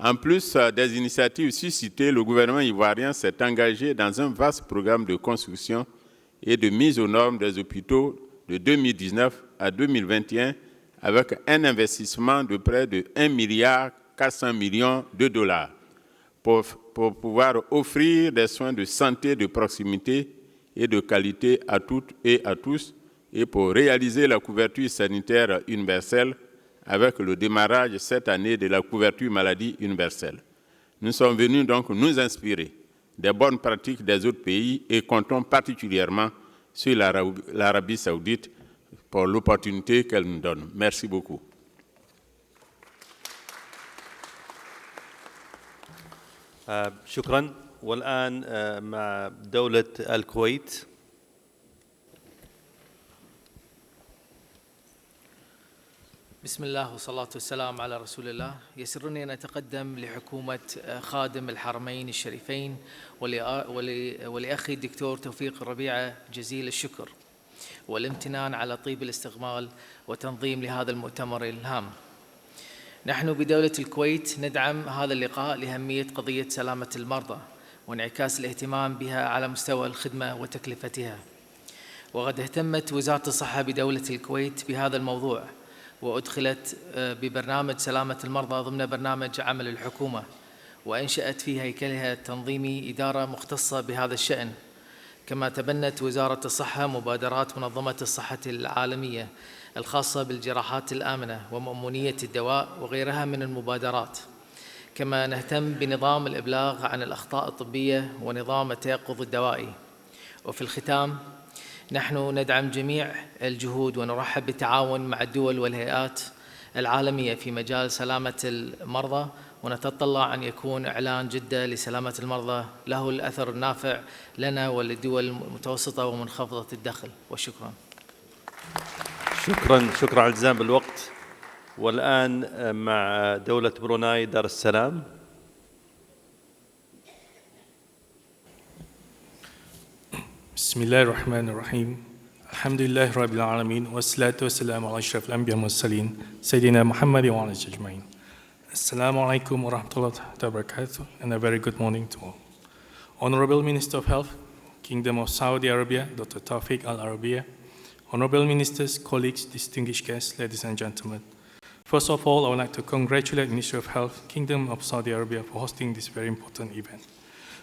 En plus des initiatives suscitées, le gouvernement ivoirien s'est engagé dans un vaste programme de construction et de mise aux normes des hôpitaux de 2019 à 2021 avec un investissement de près de 1,4 milliard de dollars pour pouvoir offrir des soins de santé de proximité et de qualité à toutes et à tous et pour réaliser la couverture sanitaire universelle avec le démarrage cette année de la couverture maladie universelle. Nous sommes venus donc nous inspirer des bonnes pratiques des autres pays et comptons particulièrement sur l'Arabie saoudite pour l'opportunité qu'elle nous donne. Merci beaucoup. شكرا. والآن مع دولة الكويت. بسم الله والصلاة والسلام على رسول الله. يسرني أن أتقدم لحكومة خادم الحرمين الشريفين ولأخي الدكتور توفيق الربيعة جزيل الشكر والامتنان على طيب الاستقبال وتنظيم لهذا المؤتمر الهام. نحن بدولة الكويت ندعم هذا اللقاء لأهمية قضية سلامة المرضى وانعكاس الاهتمام بها على مستوى الخدمة وتكلفتها. وقد اهتمت وزارة الصحة بدولة الكويت بهذا الموضوع وأدخلت ببرنامج سلامة المرضى ضمن برنامج عمل الحكومة وأنشأت في هيكلها التنظيمي إدارة مختصة بهذا الشأن. كما تبنت وزارة الصحة مبادرات منظمة الصحة العالمية الخاصة بالجراحات الآمنة ومأمونية الدواء وغيرها من المبادرات. كما نهتم بنظام الإبلاغ عن الأخطاء الطبية ونظام التيقظ الدوائي. وفي الختام نحن ندعم جميع الجهود ونرحب بالتعاون مع الدول والهيئات العالمية في مجال سلامة المرضى ونتطلع أن يكون إعلان جدة لسلامة المرضى له الأثر النافع لنا وللدول المتوسطة ومنخفضة الدخل. وشكرا. شكرا على الالتزام بالوقت. والآن مع دولة بروناي دار السلام. بسم الله الرحمن الرحيم. الحمد لله رب العالمين والصلاة والسلام على أشرف الأنبياء والمرسلين سيدنا محمد وعلى آله أجمعين. Assalamu alaikum wa rahmatullahi wa barakatuh, and a very good morning to all. Honorable Minister of Health, Kingdom of Saudi Arabia, Dr. Tawfiq Al-Arabiya, Honorable Ministers, colleagues, distinguished guests, ladies and gentlemen. First of all, I would like to congratulate Ministry of Health, Kingdom of Saudi Arabia for hosting this very important event.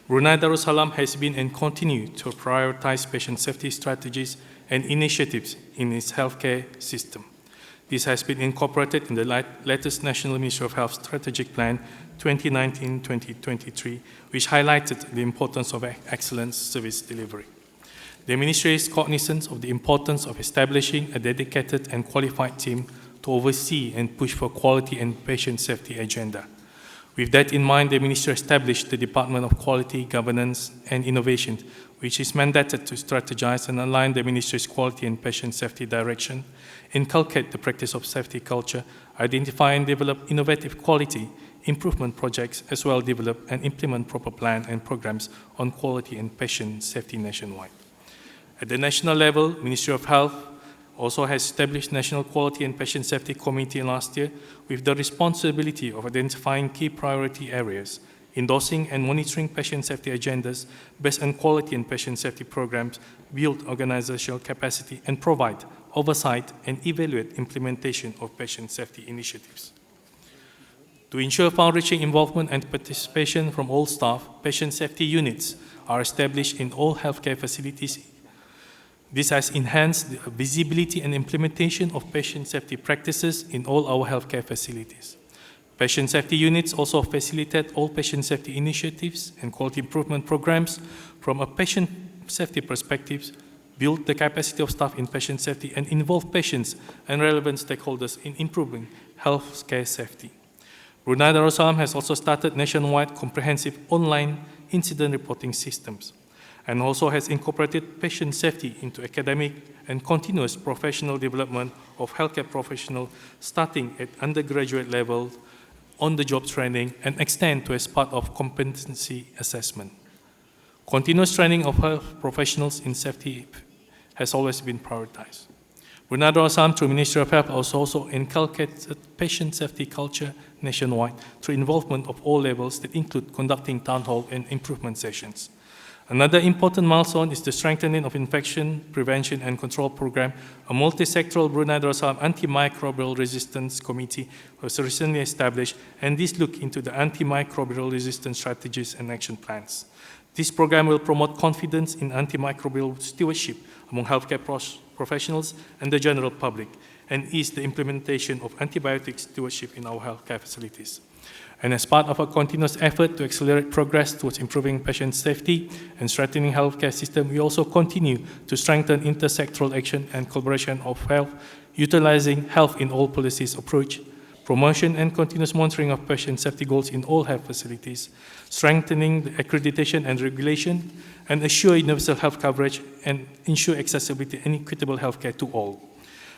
Brunei Darussalam has been and continues to prioritize patient safety strategies and initiatives in its healthcare system. This has been incorporated in the latest National Ministry of Health Strategic Plan 2019-2023, which highlighted the importance of excellent service delivery. The Ministry is cognizant of the importance of establishing a dedicated and qualified team to oversee and push for quality and patient safety agenda. With that in mind, the Ministry established the Department of Quality, Governance and Innovation, which is mandated to strategize and align the Ministry's quality and patient safety direction, inculcate the practice of safety culture, identify and develop innovative quality improvement projects, as well as develop and implement proper plans and programs on quality and patient safety nationwide. At the national level, Ministry of Health also has established National Quality and Patient Safety Committee last year with the responsibility of identifying key priority areas, endorsing and monitoring patient safety agendas based on quality and patient safety programs, build organizational capacity, and provide oversight and evaluate implementation of patient safety initiatives. To ensure far-reaching involvement and participation from all staff, patient safety units are established in all healthcare facilities. This has enhanced the visibility and implementation of patient safety practices in all our healthcare facilities. Patient safety units also facilitate all patient safety initiatives and quality improvement programs from a patient safety perspective, build the capacity of staff in patient safety, and involve patients and relevant stakeholders in improving healthcare safety. Brunei Darussalam has also started nationwide comprehensive online incident reporting systems, and also has incorporated patient safety into academic and continuous professional development of healthcare professionals starting at undergraduate level, on-the-job training, and extend to as part of competency assessment. Continuous training of health professionals in safety has always been prioritized. Brunei Darussalam, through Ministry of Health, also inculcated patient safety culture nationwide through involvement of all levels that include conducting town hall and improvement sessions. Another important milestone is the strengthening of infection prevention and control program. A multi-sectoral Brunei Darussalam antimicrobial resistance committee was recently established, and this look into the antimicrobial resistance strategies and action plans. This program will promote confidence in antimicrobial stewardship among healthcare professionals and the general public, and ease the implementation of antibiotic stewardship in our healthcare facilities. And as part of a continuous effort to accelerate progress towards improving patient safety and strengthening healthcare system, we also continue to strengthen intersectoral action and collaboration of health, utilizing health in all policies approach, promotion and continuous monitoring of patient safety goals in all health facilities, strengthening the accreditation and regulation, and assure universal health coverage and ensure accessibility and equitable healthcare to all,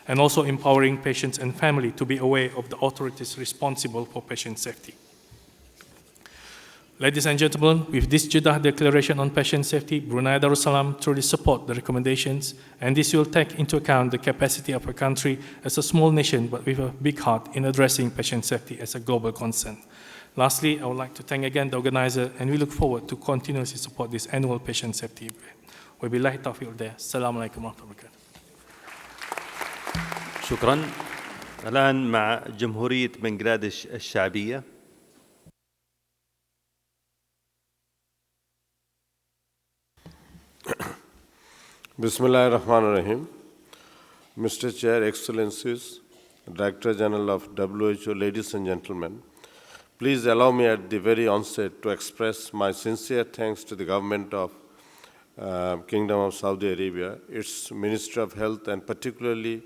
and also empowering patients and family to be aware of the authorities responsible for patient safety. Ladies and gentlemen, with this Jeddah Declaration on Patient Safety, Brunei Darussalam truly support the recommendations, and this will take into account the capacity of a country as a small nation but with a big heart in addressing patient safety as a global concern. Lastly, I would like to thank again the organizer, and we look forward to continuously support this annual patient safety event. وبالله التوفيق والهداية. السلام عليكم ورحمة الله وبركاته. شكرا. الآن مع جمهورية بنغلاديش الشعبية. Bismillahir Rahmanir Rahim. Mr. Chair, Excellencies, Director General of WHO, ladies and gentlemen, please allow me at the very onset to express my sincere thanks to the government of Kingdom of Saudi Arabia, its Ministry of Health, and particularly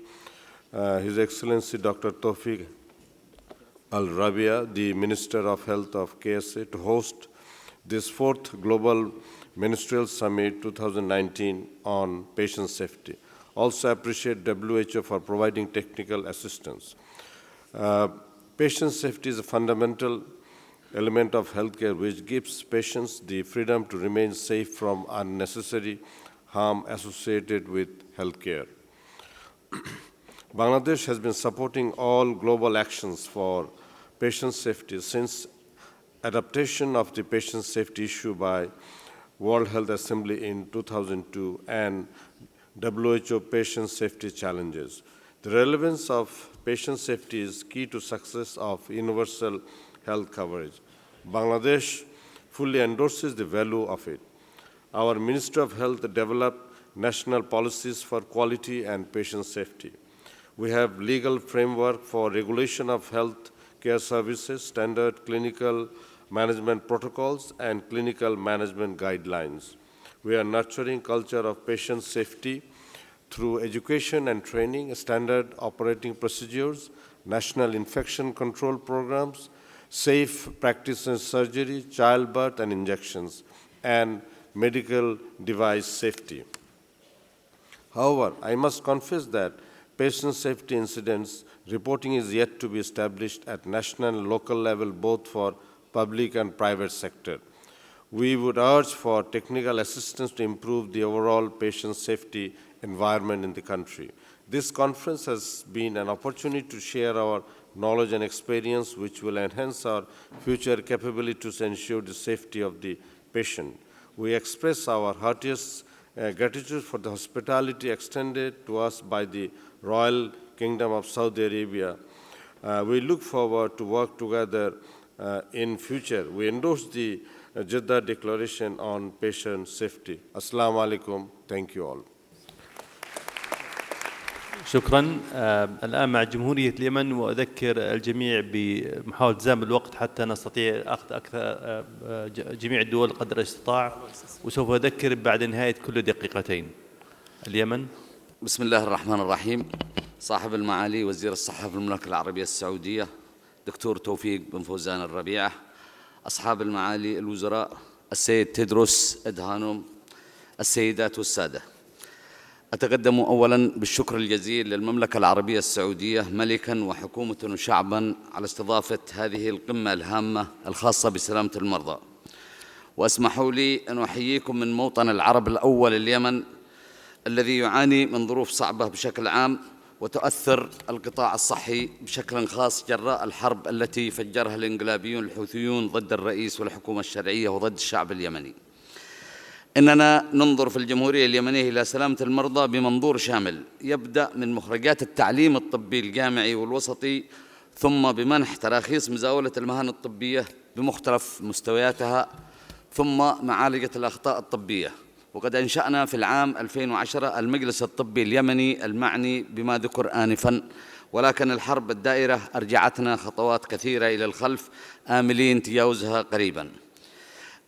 His Excellency Dr. Tawfiq Al-Rabia, the Minister of Health of KSA, to host this 4th Global Ministerial Summit 2019 on patient safety. Also appreciate WHO for providing technical assistance. Patient safety is a fundamental element of healthcare which gives patients the freedom to remain safe from unnecessary harm associated with healthcare. Bangladesh has been supporting all global actions for patient safety since adaptation of the patient safety issue by World Health Assembly in 2002 and WHO patient safety challenges. The relevance of patient safety is key to success of universal health coverage. Bangladesh fully endorses the value of it. Our Ministry of Health developed national policies for quality and patient safety. We have legal framework for regulation of health care services, standard clinical management protocols, and clinical management guidelines. We are nurturing culture of patient safety through education and training, standard operating procedures, national infection control programs, safe practice in surgery, childbirth and injections, and medical device safety. However, I must confess that patient safety incidents reporting is yet to be established at national and local level, both for public and private sector. We would urge for technical assistance to improve the overall patient safety environment in the country. This conference has been an opportunity to share our knowledge and experience which will enhance our future capability to ensure the safety of the patient. We express our heartiest gratitude for the hospitality extended to us by the Royal Kingdom of Saudi Arabia. We look forward to work together in future. We endorse the Jeddah Declaration on Patient Safety. Assalamu alaikum. Thank you all. شكرا. الآن مع جمهورية اليمن، وأذكر الجميع بمحاولة التزام الوقت حتى نستطيع أخذ أكثر جميع الدول قدر الاستطاع، وسوف أذكر بعد نهاية كل دقيقتين. اليمن. بسم الله الرحمن الرحيم. صاحب المعالي وزير الصحة في المملكة العربية السعودية دكتور توفيق بن فوزان الربيعة، أصحاب المعالي الوزراء السيد تيدروس أدهانوم، السيدات والسادة، أتقدم أولاً بالشكر الجزيل للمملكة العربية السعودية ملكاً وحكومة وشعباً على استضافة هذه القمة الهامة الخاصة بسلامة المرضى. واسمحوا لي أن أحييكم من موطن العرب الأول اليمن الذي يعاني من ظروف صعبة بشكل عام، وتؤثر القطاع الصحي بشكل خاص جراء الحرب التي فجرها الإنقلابيون الحوثيون ضد الرئيس والحكومة الشرعية وضد الشعب اليمني. إننا ننظر في الجمهورية اليمنية إلى سلامة المرضى بمنظور شامل، يبدأ من مخرجات التعليم الطبي الجامعي والوسطي، ثم بمنح تراخيص مزاولة المهن الطبية بمختلف مستوياتها، ثم معالجة الأخطاء الطبية. وقد أنشأنا في العام 2010 المجلس الطبي اليمني المعني بما ذكر آنفاً، ولكن الحرب الدائرة أرجعتنا خطوات كثيرة إلى الخلف، آملين تجاوزها قريباً.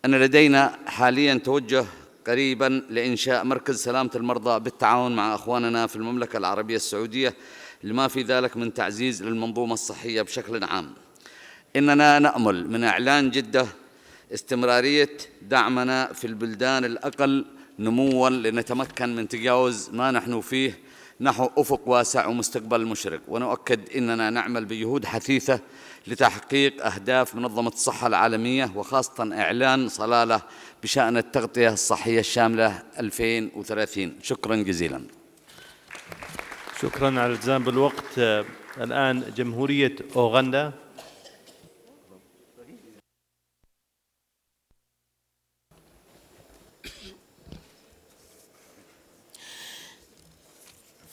أن لدينا حالياً توجه قريباً لإنشاء مركز سلامة المرضى بالتعاون مع أخواننا في المملكة العربية السعودية، لما في ذلك من تعزيز للمنظومة الصحية بشكل عام. إننا نأمل من إعلان جدة استمرارية دعمنا في البلدان الأقل نمواً لنتمكن من تجاوز ما نحن فيه نحو أفق واسع ومستقبل مشرق. ونؤكد أننا نعمل بجهود حثيثة لتحقيق أهداف منظمة الصحة العالمية، وخاصة إعلان صلالة بشأن التغطية الصحية الشاملة 2030. شكراً جزيلاً. شكراً على الالتزام بالوقت. الآن جمهورية أوغندا.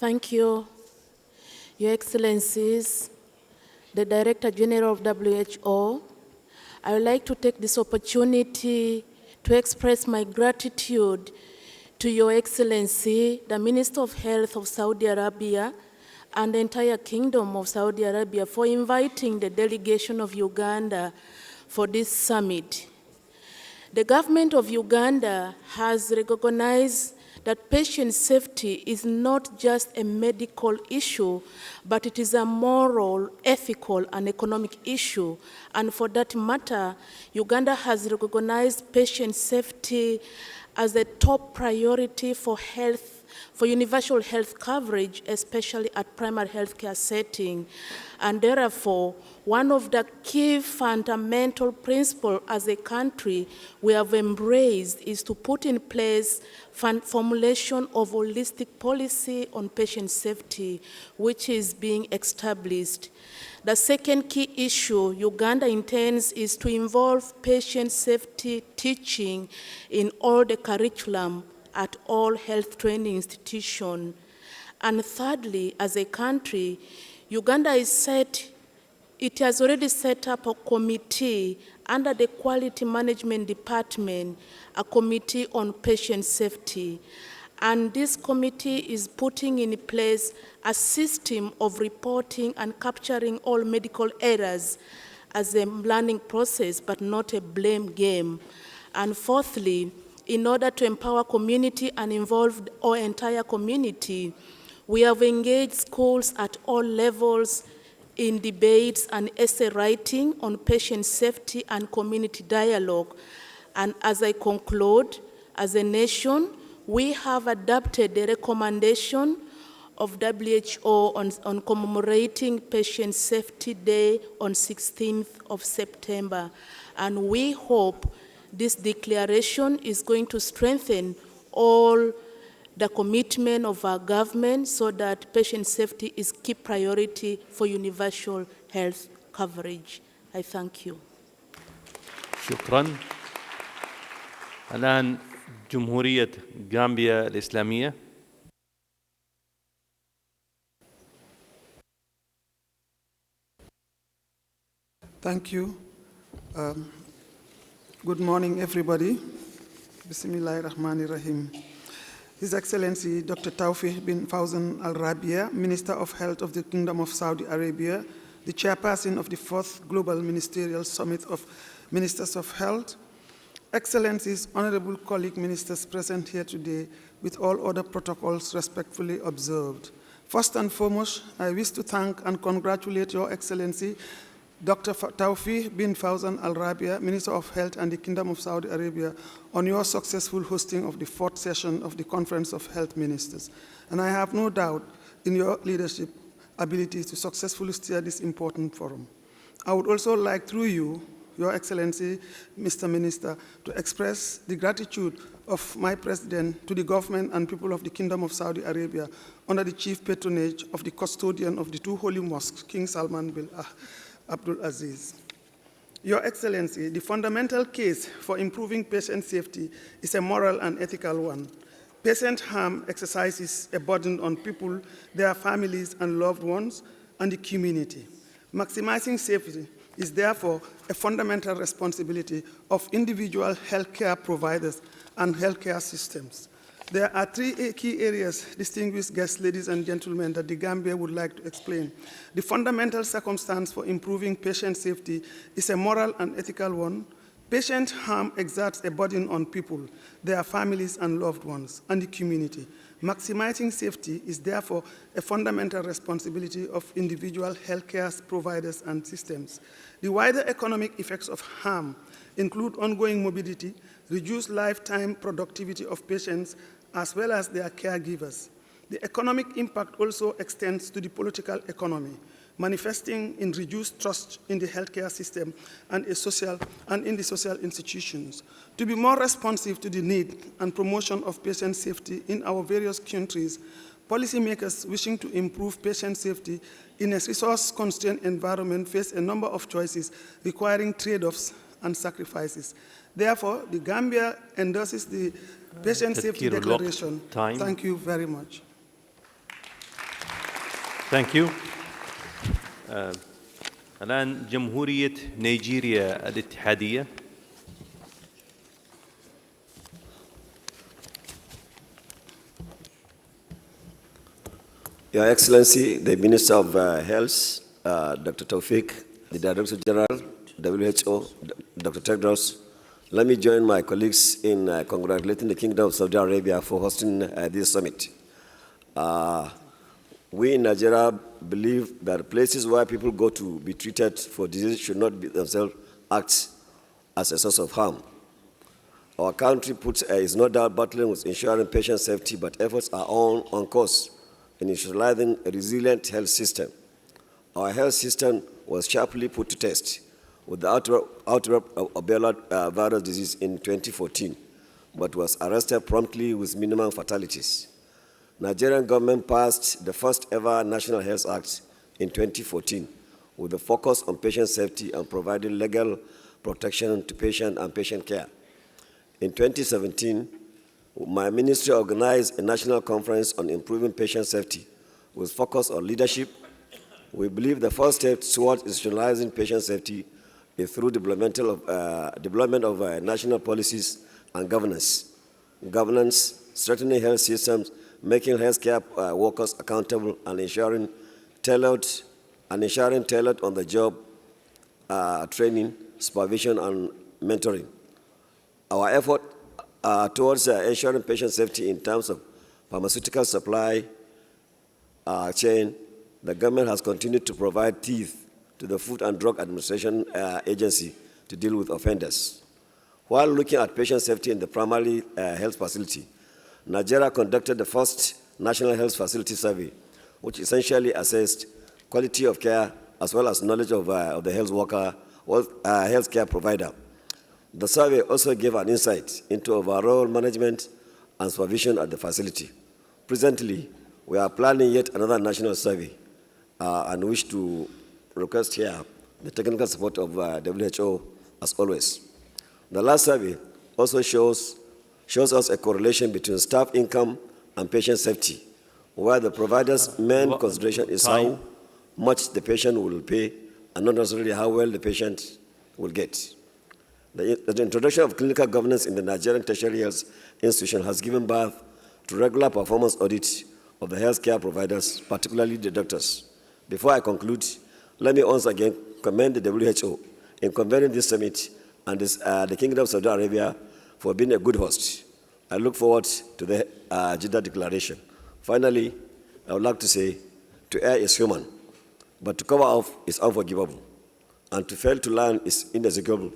Thank you, Your Excellencies, the Director General of WHO. I would like to take this opportunity to express my gratitude to Your Excellency, the Minister of Health of Saudi Arabia, and the entire Kingdom of Saudi Arabia for inviting the delegation of Uganda for this summit. The government of Uganda has recognized that patient safety is not just a medical issue, but it is a moral, ethical, and economic issue. And for that matter, Uganda has recognized patient safety as a top priority for health, for universal health coverage, especially at primary healthcare setting. And therefore, one of the key fundamental principles as a country we have embraced is to put in place formulation of holistic policy on patient safety, which is being established. The second key issue Uganda intends is to involve patient safety teaching in all the curriculum at all health training institutions. And thirdly, as a country, Uganda it has already set up a committee under the Quality Management Department, a committee on patient safety. And this committee is putting in place a system of reporting and capturing all medical errors as a learning process, but not a blame game. And fourthly, in order to empower community and involve our entire community, we have engaged schools at all levels in debates and essay writing on patient safety and community dialogue. And as I conclude, as a nation, we have adopted the recommendation of WHO on commemorating Patient Safety Day on 16th of September. And we hope this declaration is going to strengthen all the commitment of our government so that patient safety is key priority for universal health coverage. I thank you. شكراً. الآن جمهورية غامبيا الإسلامية. Thank you. Good morning, everybody. Bismillahirrahmanirrahim. His Excellency Dr. Tawfiq bin Fawzan Al-Rabia, Minister of Health of the Kingdom of Saudi Arabia, the chairperson of the 4th Global Ministerial Summit of Ministers of Health, Excellencies, honorable colleague ministers present here today with all other protocols respectfully observed. First and foremost, I wish to thank and congratulate Your Excellency Dr. Tawfiq bin Fawzan Al-Rabia, Minister of Health and the Kingdom of Saudi Arabia, on your successful hosting of the 4th session of the Conference of Health Ministers. And I have no doubt in your leadership ability to successfully steer this important forum. I would also like, through you, Your Excellency, Mr. Minister, to express the gratitude of my President to the government and people of the Kingdom of Saudi Arabia under the chief patronage of the custodian of the two holy mosques, King Salman bin Abdul Aziz. Your Excellency, the fundamental case for improving patient safety is a moral and ethical one. Patient harm exercises a burden on people, their families and loved ones, and the community. Maximizing safety is therefore a fundamental responsibility of individual healthcare providers and healthcare systems. There are three key areas, distinguished guests, ladies and gentlemen, that the Gambia would like to explain. The fundamental circumstance for improving patient safety is a moral and ethical one. Patient harm exerts a burden on people, their families and loved ones, and the community. Maximizing safety is therefore a fundamental responsibility of individual healthcare providers and systems. The wider economic effects of harm include ongoing morbidity, reduced lifetime productivity of patients, as well as their caregivers. The economic impact also extends to the political economy, manifesting in reduced trust in the healthcare system and in the social institutions. To be more responsive to the need and promotion of patient safety in our various countries, policymakers wishing to improve patient safety in a resource-constrained environment face a number of choices requiring trade-offs and sacrifices. Therefore, the Gambia endorses the Patient Safety Declaration. Thank you very much. Thank you. الآن جمهورية نيجيريا الاتحادية. Your Excellency, the Minister of Health, Dr. Taufik, the Director General, WHO, Dr. Tedros, let me join my colleagues in congratulating the Kingdom of Saudi Arabia for hosting this summit. We in Nigeria believe that places where people go to be treated for disease should not be themselves act as a source of harm. Our country is no doubt battling with ensuring patient safety, but efforts are on course in initializing a resilient health system. Our health system was sharply put to test with the outbreak of Ebola virus disease in 2014, but was arrested promptly with minimum fatalities. Nigerian government passed the first ever National Health Act in 2014 with a focus on patient safety and providing legal protection to patient and patient care. In 2017, my ministry organized a national conference on improving patient safety with focus on leadership. We believe the first step towards institutionalizing patient safety is through deployment of national policies and governance. Governance, strengthening health systems, making healthcare workers accountable, and ensuring tailored on-the-job training, supervision, and mentoring. Our effort towards ensuring patient safety in terms of pharmaceutical supply chain, the government has continued to provide teeth to the Food and Drug Administration Agency to deal with offenders. While looking at patient safety in the primary health facility, Nigeria conducted the first National Health Facility Survey, which essentially assessed quality of care as well as knowledge of the health worker or healthcare provider. The survey also gave an insight into overall management and supervision at the facility. Presently, we are planning yet another national survey and wish to request here the technical support of WHO as always. The last survey also shows us a correlation between staff income and patient safety, where the provider's main consideration is how much the patient will pay and not necessarily how well the patient will get. The introduction of clinical governance in the Nigerian tertiary health institution has given birth to regular performance audits of the healthcare providers, particularly the doctors. Before I conclude, let me once again commend the WHO in convening this summit and the Kingdom of Saudi Arabia for being a good host. I look forward to the Jeddah Declaration. Finally, I would like to say, to err is human, but to cover up is unforgivable, and to fail to learn is inexcusable.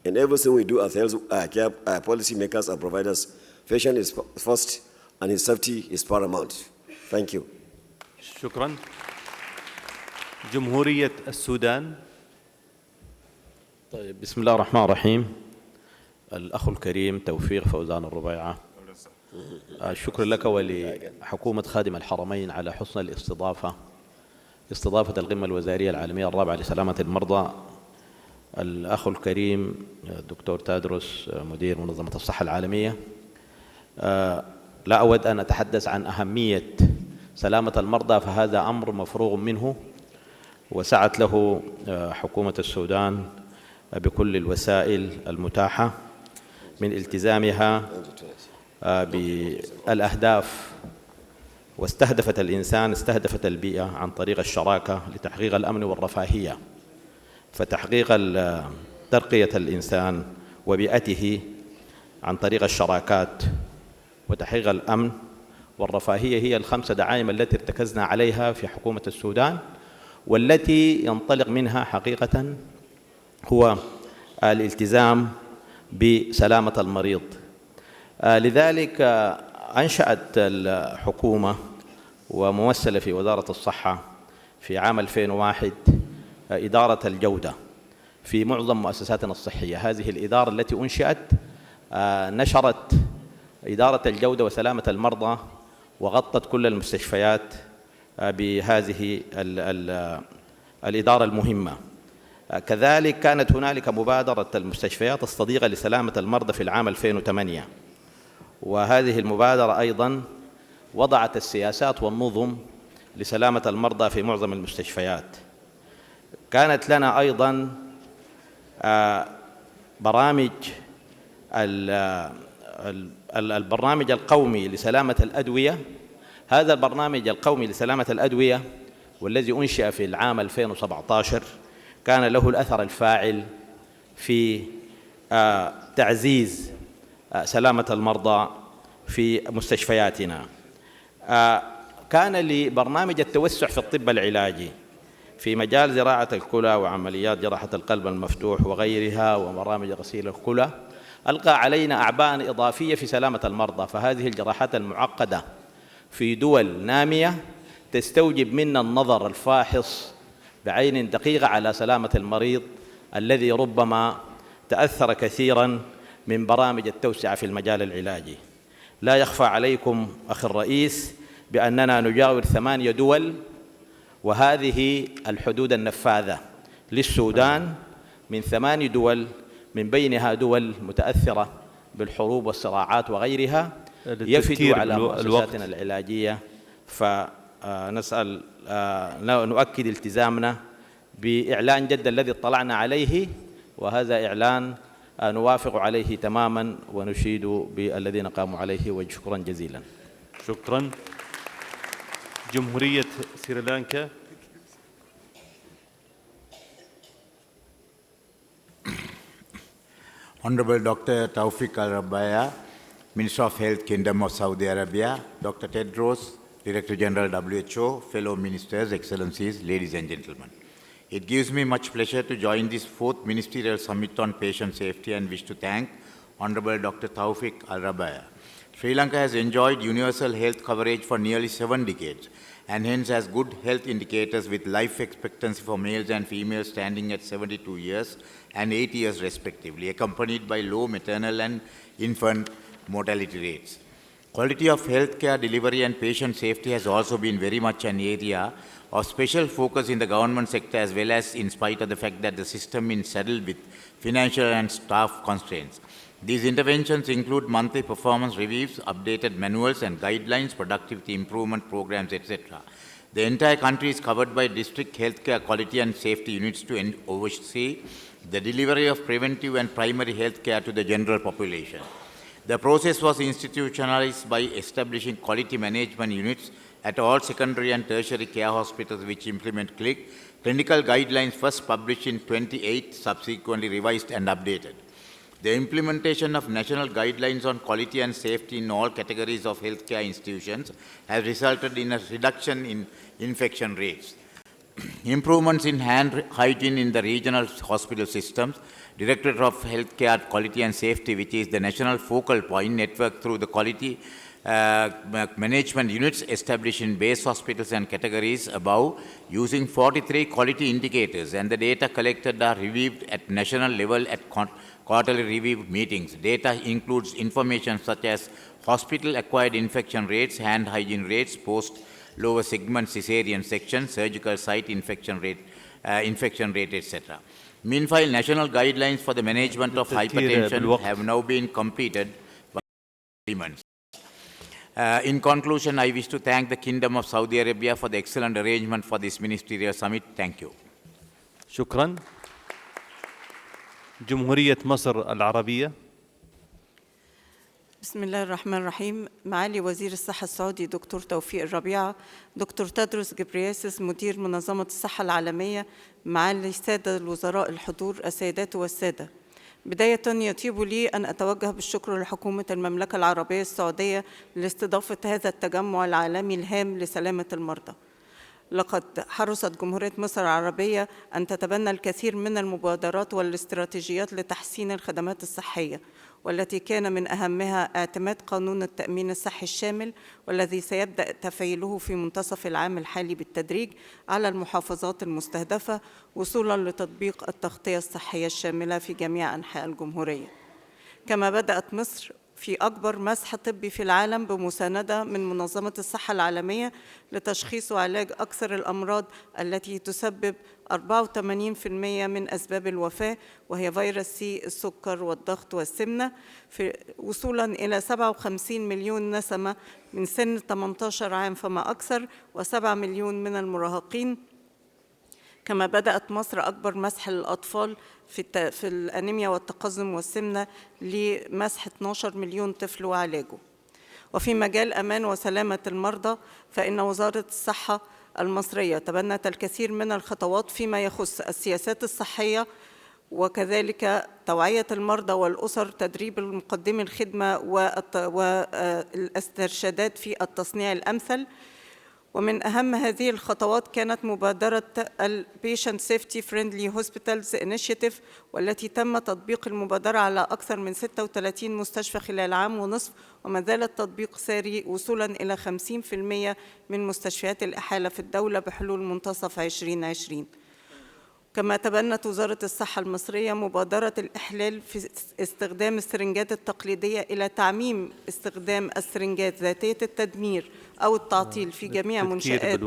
In everything we do as health care policy makers and providers, patient is first and his safety is paramount. Thank you. شكرا. جمهورية السودان. طيب، بسم الله الرحمن الرحيم. الأخ الكريم توفيق فوزان الربيعة، الشكر لك ولحكومة خادم الحرمين على حسن الاستضافة، استضافة القمة الوزارية العالمية الرابعة لسلامة المرضى. الأخ الكريم الدكتور تادروس مدير منظمة الصحة العالمية، لا أود أن أتحدث عن أهمية سلامة المرضى، فهذا أمر مفروغ منه، وسعت له حكومة السودان بكل الوسائل المتاحة من التزامها بالأهداف، واستهدفت الإنسان، استهدفت البيئة عن طريق الشراكة لتحقيق الأمن والرفاهية. فتحقيق ترقية الإنسان وبيئته عن طريق الشراكات وتحقيق الأمن والرفاهية هي ال5 دعائم التي ارتكزنا عليها في حكومة السودان، والتي ينطلق منها حقيقة هو الالتزام بسلامة المريض. لذلك أنشأت الحكومة وممثلة في وزارة الصحة في عام 2001 إدارة الجودة في معظم مؤسساتنا الصحية. هذه الإدارة التي أنشأت نشرت إدارة الجودة وسلامة المرضى وغطت كل المستشفيات بهذه الإدارة المهمة. كذلك كانت هنالك مبادرة المستشفيات الصديقة لسلامة المرضى في العام 2008، وهذه المبادرة أيضا وضعت السياسات والنظم لسلامة المرضى في معظم المستشفيات. كانت لنا أيضا برامج البرنامج القومي لسلامة الأدوية. هذا البرنامج القومي لسلامة الأدوية والذي أنشأ في العام 2017 كان له الأثر الفاعل في تعزيز سلامة المرضى في مستشفياتنا. كان لبرنامج التوسع في الطب العلاجي في مجال زراعة الكلى وعمليات جراحة القلب المفتوح وغيرها وبرامج غسيل الكلى، ألقى علينا أعباء إضافية في سلامة المرضى. فهذه الجراحات المعقدة في دول نامية تستوجب منا النظر الفاحص بعين دقيقة على سلامة المريض الذي ربما تأثر كثيرا من برامج التوسعة في المجال العلاجي. لا يخفى عليكم أخي الرئيس بأننا نجاور 8 دول، وهذه الحدود النفاذة للسودان من 8 دول، من بينها دول متأثرة بالحروب والصراعات وغيرها، يفد على مؤسساتنا العلاجية. فنسأل نؤكد التزامنا بإعلان جدة الذي اطلعنا عليه، وهذا إعلان نوافق عليه تماما ونشيد بالذين قاموا عليه، وشكرا جزيلا. شكرا. جمهورية سريلانكا. Honorable Dr. Tawfiq Al-Rabaya, Minister of Health, Kingdom of Saudi Arabia, Dr. Tedros, Director General WHO, fellow ministers, excellencies, ladies and gentlemen. It gives me much pleasure to join this 4th Ministerial Summit on Patient Safety and wish to thank Honorable Dr. Tawfiq Al-Rabaya. Sri Lanka has enjoyed universal health coverage for nearly 7 decades and hence has good health indicators with life expectancy for males and females standing at 72 years and 8 years respectively, accompanied by low maternal and infant mortality rates. Quality of healthcare delivery and patient safety has also been very much an area of special focus in the government sector, as well as in spite of the fact that the system is saddled with financial and staff constraints. These interventions include monthly performance reviews, updated manuals and guidelines, productivity improvement programs, etc. The entire country is covered by district healthcare quality and safety units to oversee the delivery of preventive and primary healthcare to the general population. The process was institutionalized by establishing quality management units at all secondary and tertiary care hospitals which implement clinical guidelines first published in 2008, subsequently revised and updated. The implementation of national guidelines on quality and safety in all categories of healthcare institutions has resulted in a reduction in infection rates. Improvements in hand hygiene in the regional hospital systems, Directorate of Healthcare Quality and Safety, which is the national focal point network through the quality management units established in base hospitals and categories above using 43 quality indicators, and the data collected are reviewed at national level at quarterly review meetings. Data includes information such as hospital-acquired infection rates, hand hygiene rates, post-lower segment cesarean section, surgical site infection rate, etc. Meanwhile, national guidelines for the management of hypertension have now been completed by agreements. In conclusion, I wish to thank the Kingdom of Saudi Arabia for the excellent arrangement for this ministerial summit. Thank you. شكرا. جمهورية مصر العربية. بسم الله الرحمن الرحيم. معالي وزير الصحة السعودي دكتور توفيق الربيعة، دكتور تدرس جبرياسس مدير منظمة الصحة العالمية، معالي السادة الوزراء الحضور، السيدات والسادة. بداية يطيب لي أن أتوجه بالشكر لحكومة المملكة العربية السعودية لاستضافة هذا التجمع العالمي الهام لسلامة المرضى. لقد حرصت جمهورية مصر العربية أن تتبنى الكثير من المبادرات والاستراتيجيات لتحسين الخدمات الصحية، والتي كان من أهمها اعتماد قانون التأمين الصحي الشامل، والذي سيبدأ تفعيله في منتصف العام الحالي بالتدريج على المحافظات المستهدفة، وصولاً لتطبيق التغطية الصحية الشاملة في جميع أنحاء الجمهورية. كما بدأت مصر في أكبر مسح طبي في العالم بمساندة من منظمة الصحة العالمية لتشخيص وعلاج أكثر الأمراض التي تسبب 84% من أسباب الوفاة، وهي فيروس سي، السكر والضغط والسمنة، وصولاً إلى 57 مليون نسمة من سن 18 عام فما أكثر، و7 مليون من المراهقين. كما بدأت مصر أكبر مسح للأطفال في الأنيميا والتقزم والسمنة لمسح 12 مليون طفل وعلاجه. وفي مجال أمان وسلامة المرضى، فإن وزارة الصحة المصرية تبنت الكثير من الخطوات فيما يخص السياسات الصحية، وكذلك توعية المرضى والأسر، تدريب المقدمي الخدمة والاسترشادات في التصنيع الأمثل. ومن أهم هذه الخطوات كانت مبادرة Patient Safety Friendly Hospitals Initiative، والتي تم تطبيق المبادرة على أكثر من 36 مستشفى خلال عام ونصف، وما زال التطبيق ساري وصولاً إلى 50% من مستشفيات الإحالة في الدولة بحلول منتصف 2020. كما تبنت وزارة الصحة المصرية مبادرة الإحلال في استخدام السرنجات التقليدية إلى تعميم استخدام السرنجات ذاتية التدمير أو التعطيل في جميع منشآت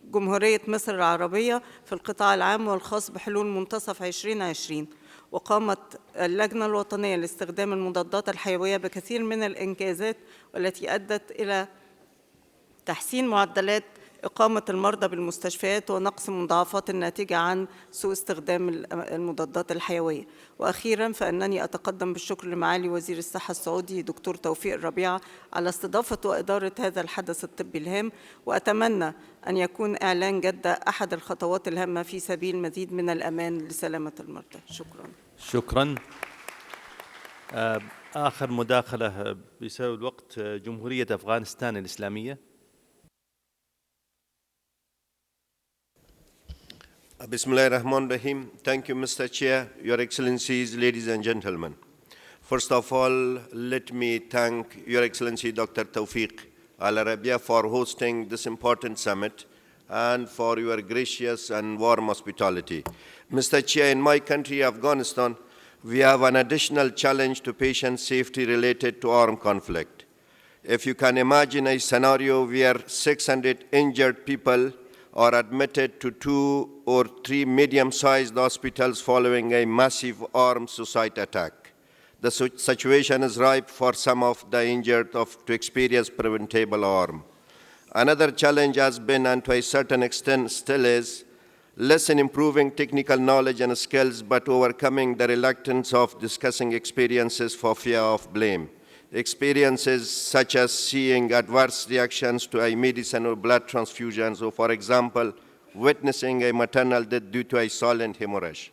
جمهورية مصر العربية في القطاع العام والخاص بحلول منتصف 2020. وقامت اللجنة الوطنية لاستخدام المضادات الحيوية بكثير من الإنجازات، والتي أدت إلى تحسين معدلات إقامة المرضى بالمستشفيات ونقص المضاعفات الناتجة عن سوء استخدام المضادات الحيوية. وأخيراً فإنني أتقدم بالشكر لمعالي وزير الصحة السعودي دكتور توفيق الربيعة على استضافة وإدارة هذا الحدث الطبي الهام، وأتمنى أن يكون إعلان جدة أحد الخطوات الهامة في سبيل مزيد من الأمان لسلامة المرضى. شكراً. شكراً. آخر مداخلة بسبب الوقت، جمهورية أفغانستان الإسلامية. Bismillah ar-Rahman ar-Rahim. Thank you, Mr. Chair, Your Excellencies, ladies and gentlemen. First of all, let me thank Your Excellency Dr. Tawfiq Al-Arabia for hosting this important summit and for your gracious and warm hospitality. Mr. Chair, in my country, Afghanistan, we have an additional challenge to patient safety related to armed conflict. If you can imagine a scenario where 600 injured people are admitted to 2 or 3 medium-sized hospitals following a massive armed suicide attack. The situation is ripe for some of the injured to experience preventable harm. Another challenge has been, and to a certain extent still is, less in improving technical knowledge and skills, but overcoming the reluctance of discussing experiences for fear of blame. Experiences such as seeing adverse reactions to a medicine or blood transfusions, or for example, witnessing a maternal death due to a silent hemorrhage.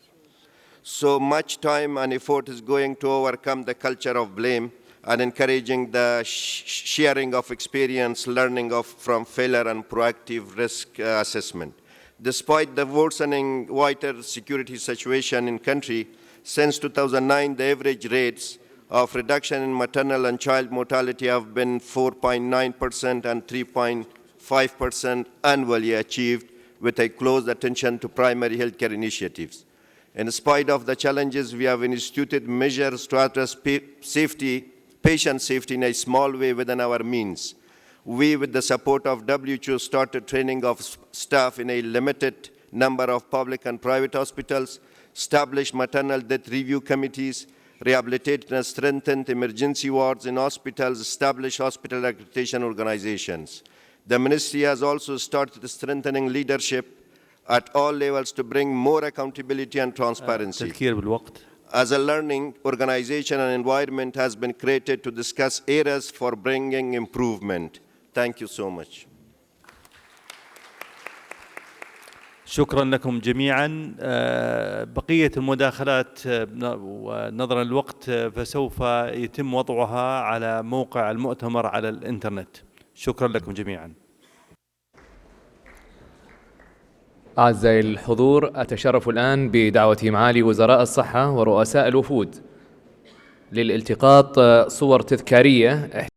So much time and effort is going to overcome the culture of blame and encouraging the sharing of experience, learning from failure and proactive risk assessment. Despite the worsening wider security situation in country, since 2009, the average rates of reduction in maternal and child mortality have been 4.9% and 3.5% annually achieved, with a close attention to primary healthcare initiatives. In spite of the challenges, we have instituted measures to address patient safety in a small way within our means. We, with the support of WHO, started training of staff in a limited number of public and private hospitals, established maternal death review committees, rehabilitated and strengthened emergency wards in hospitals, established hospital accreditation organizations. The Ministry has also started strengthening leadership at all levels to bring more accountability and transparency. As a learning organization, an environment has been created to discuss areas for bringing improvement. Thank you so much. شكرا لكم جميعا. بقية المداخلات ونظرا للوقت فسوف يتم وضعها على موقع المؤتمر على الإنترنت. شكرا لكم جميعا. أعزائي الحضور، أتشرف الآن بدعوة معالي وزراء الصحة ورؤساء الوفود للالتقاط صور تذكارية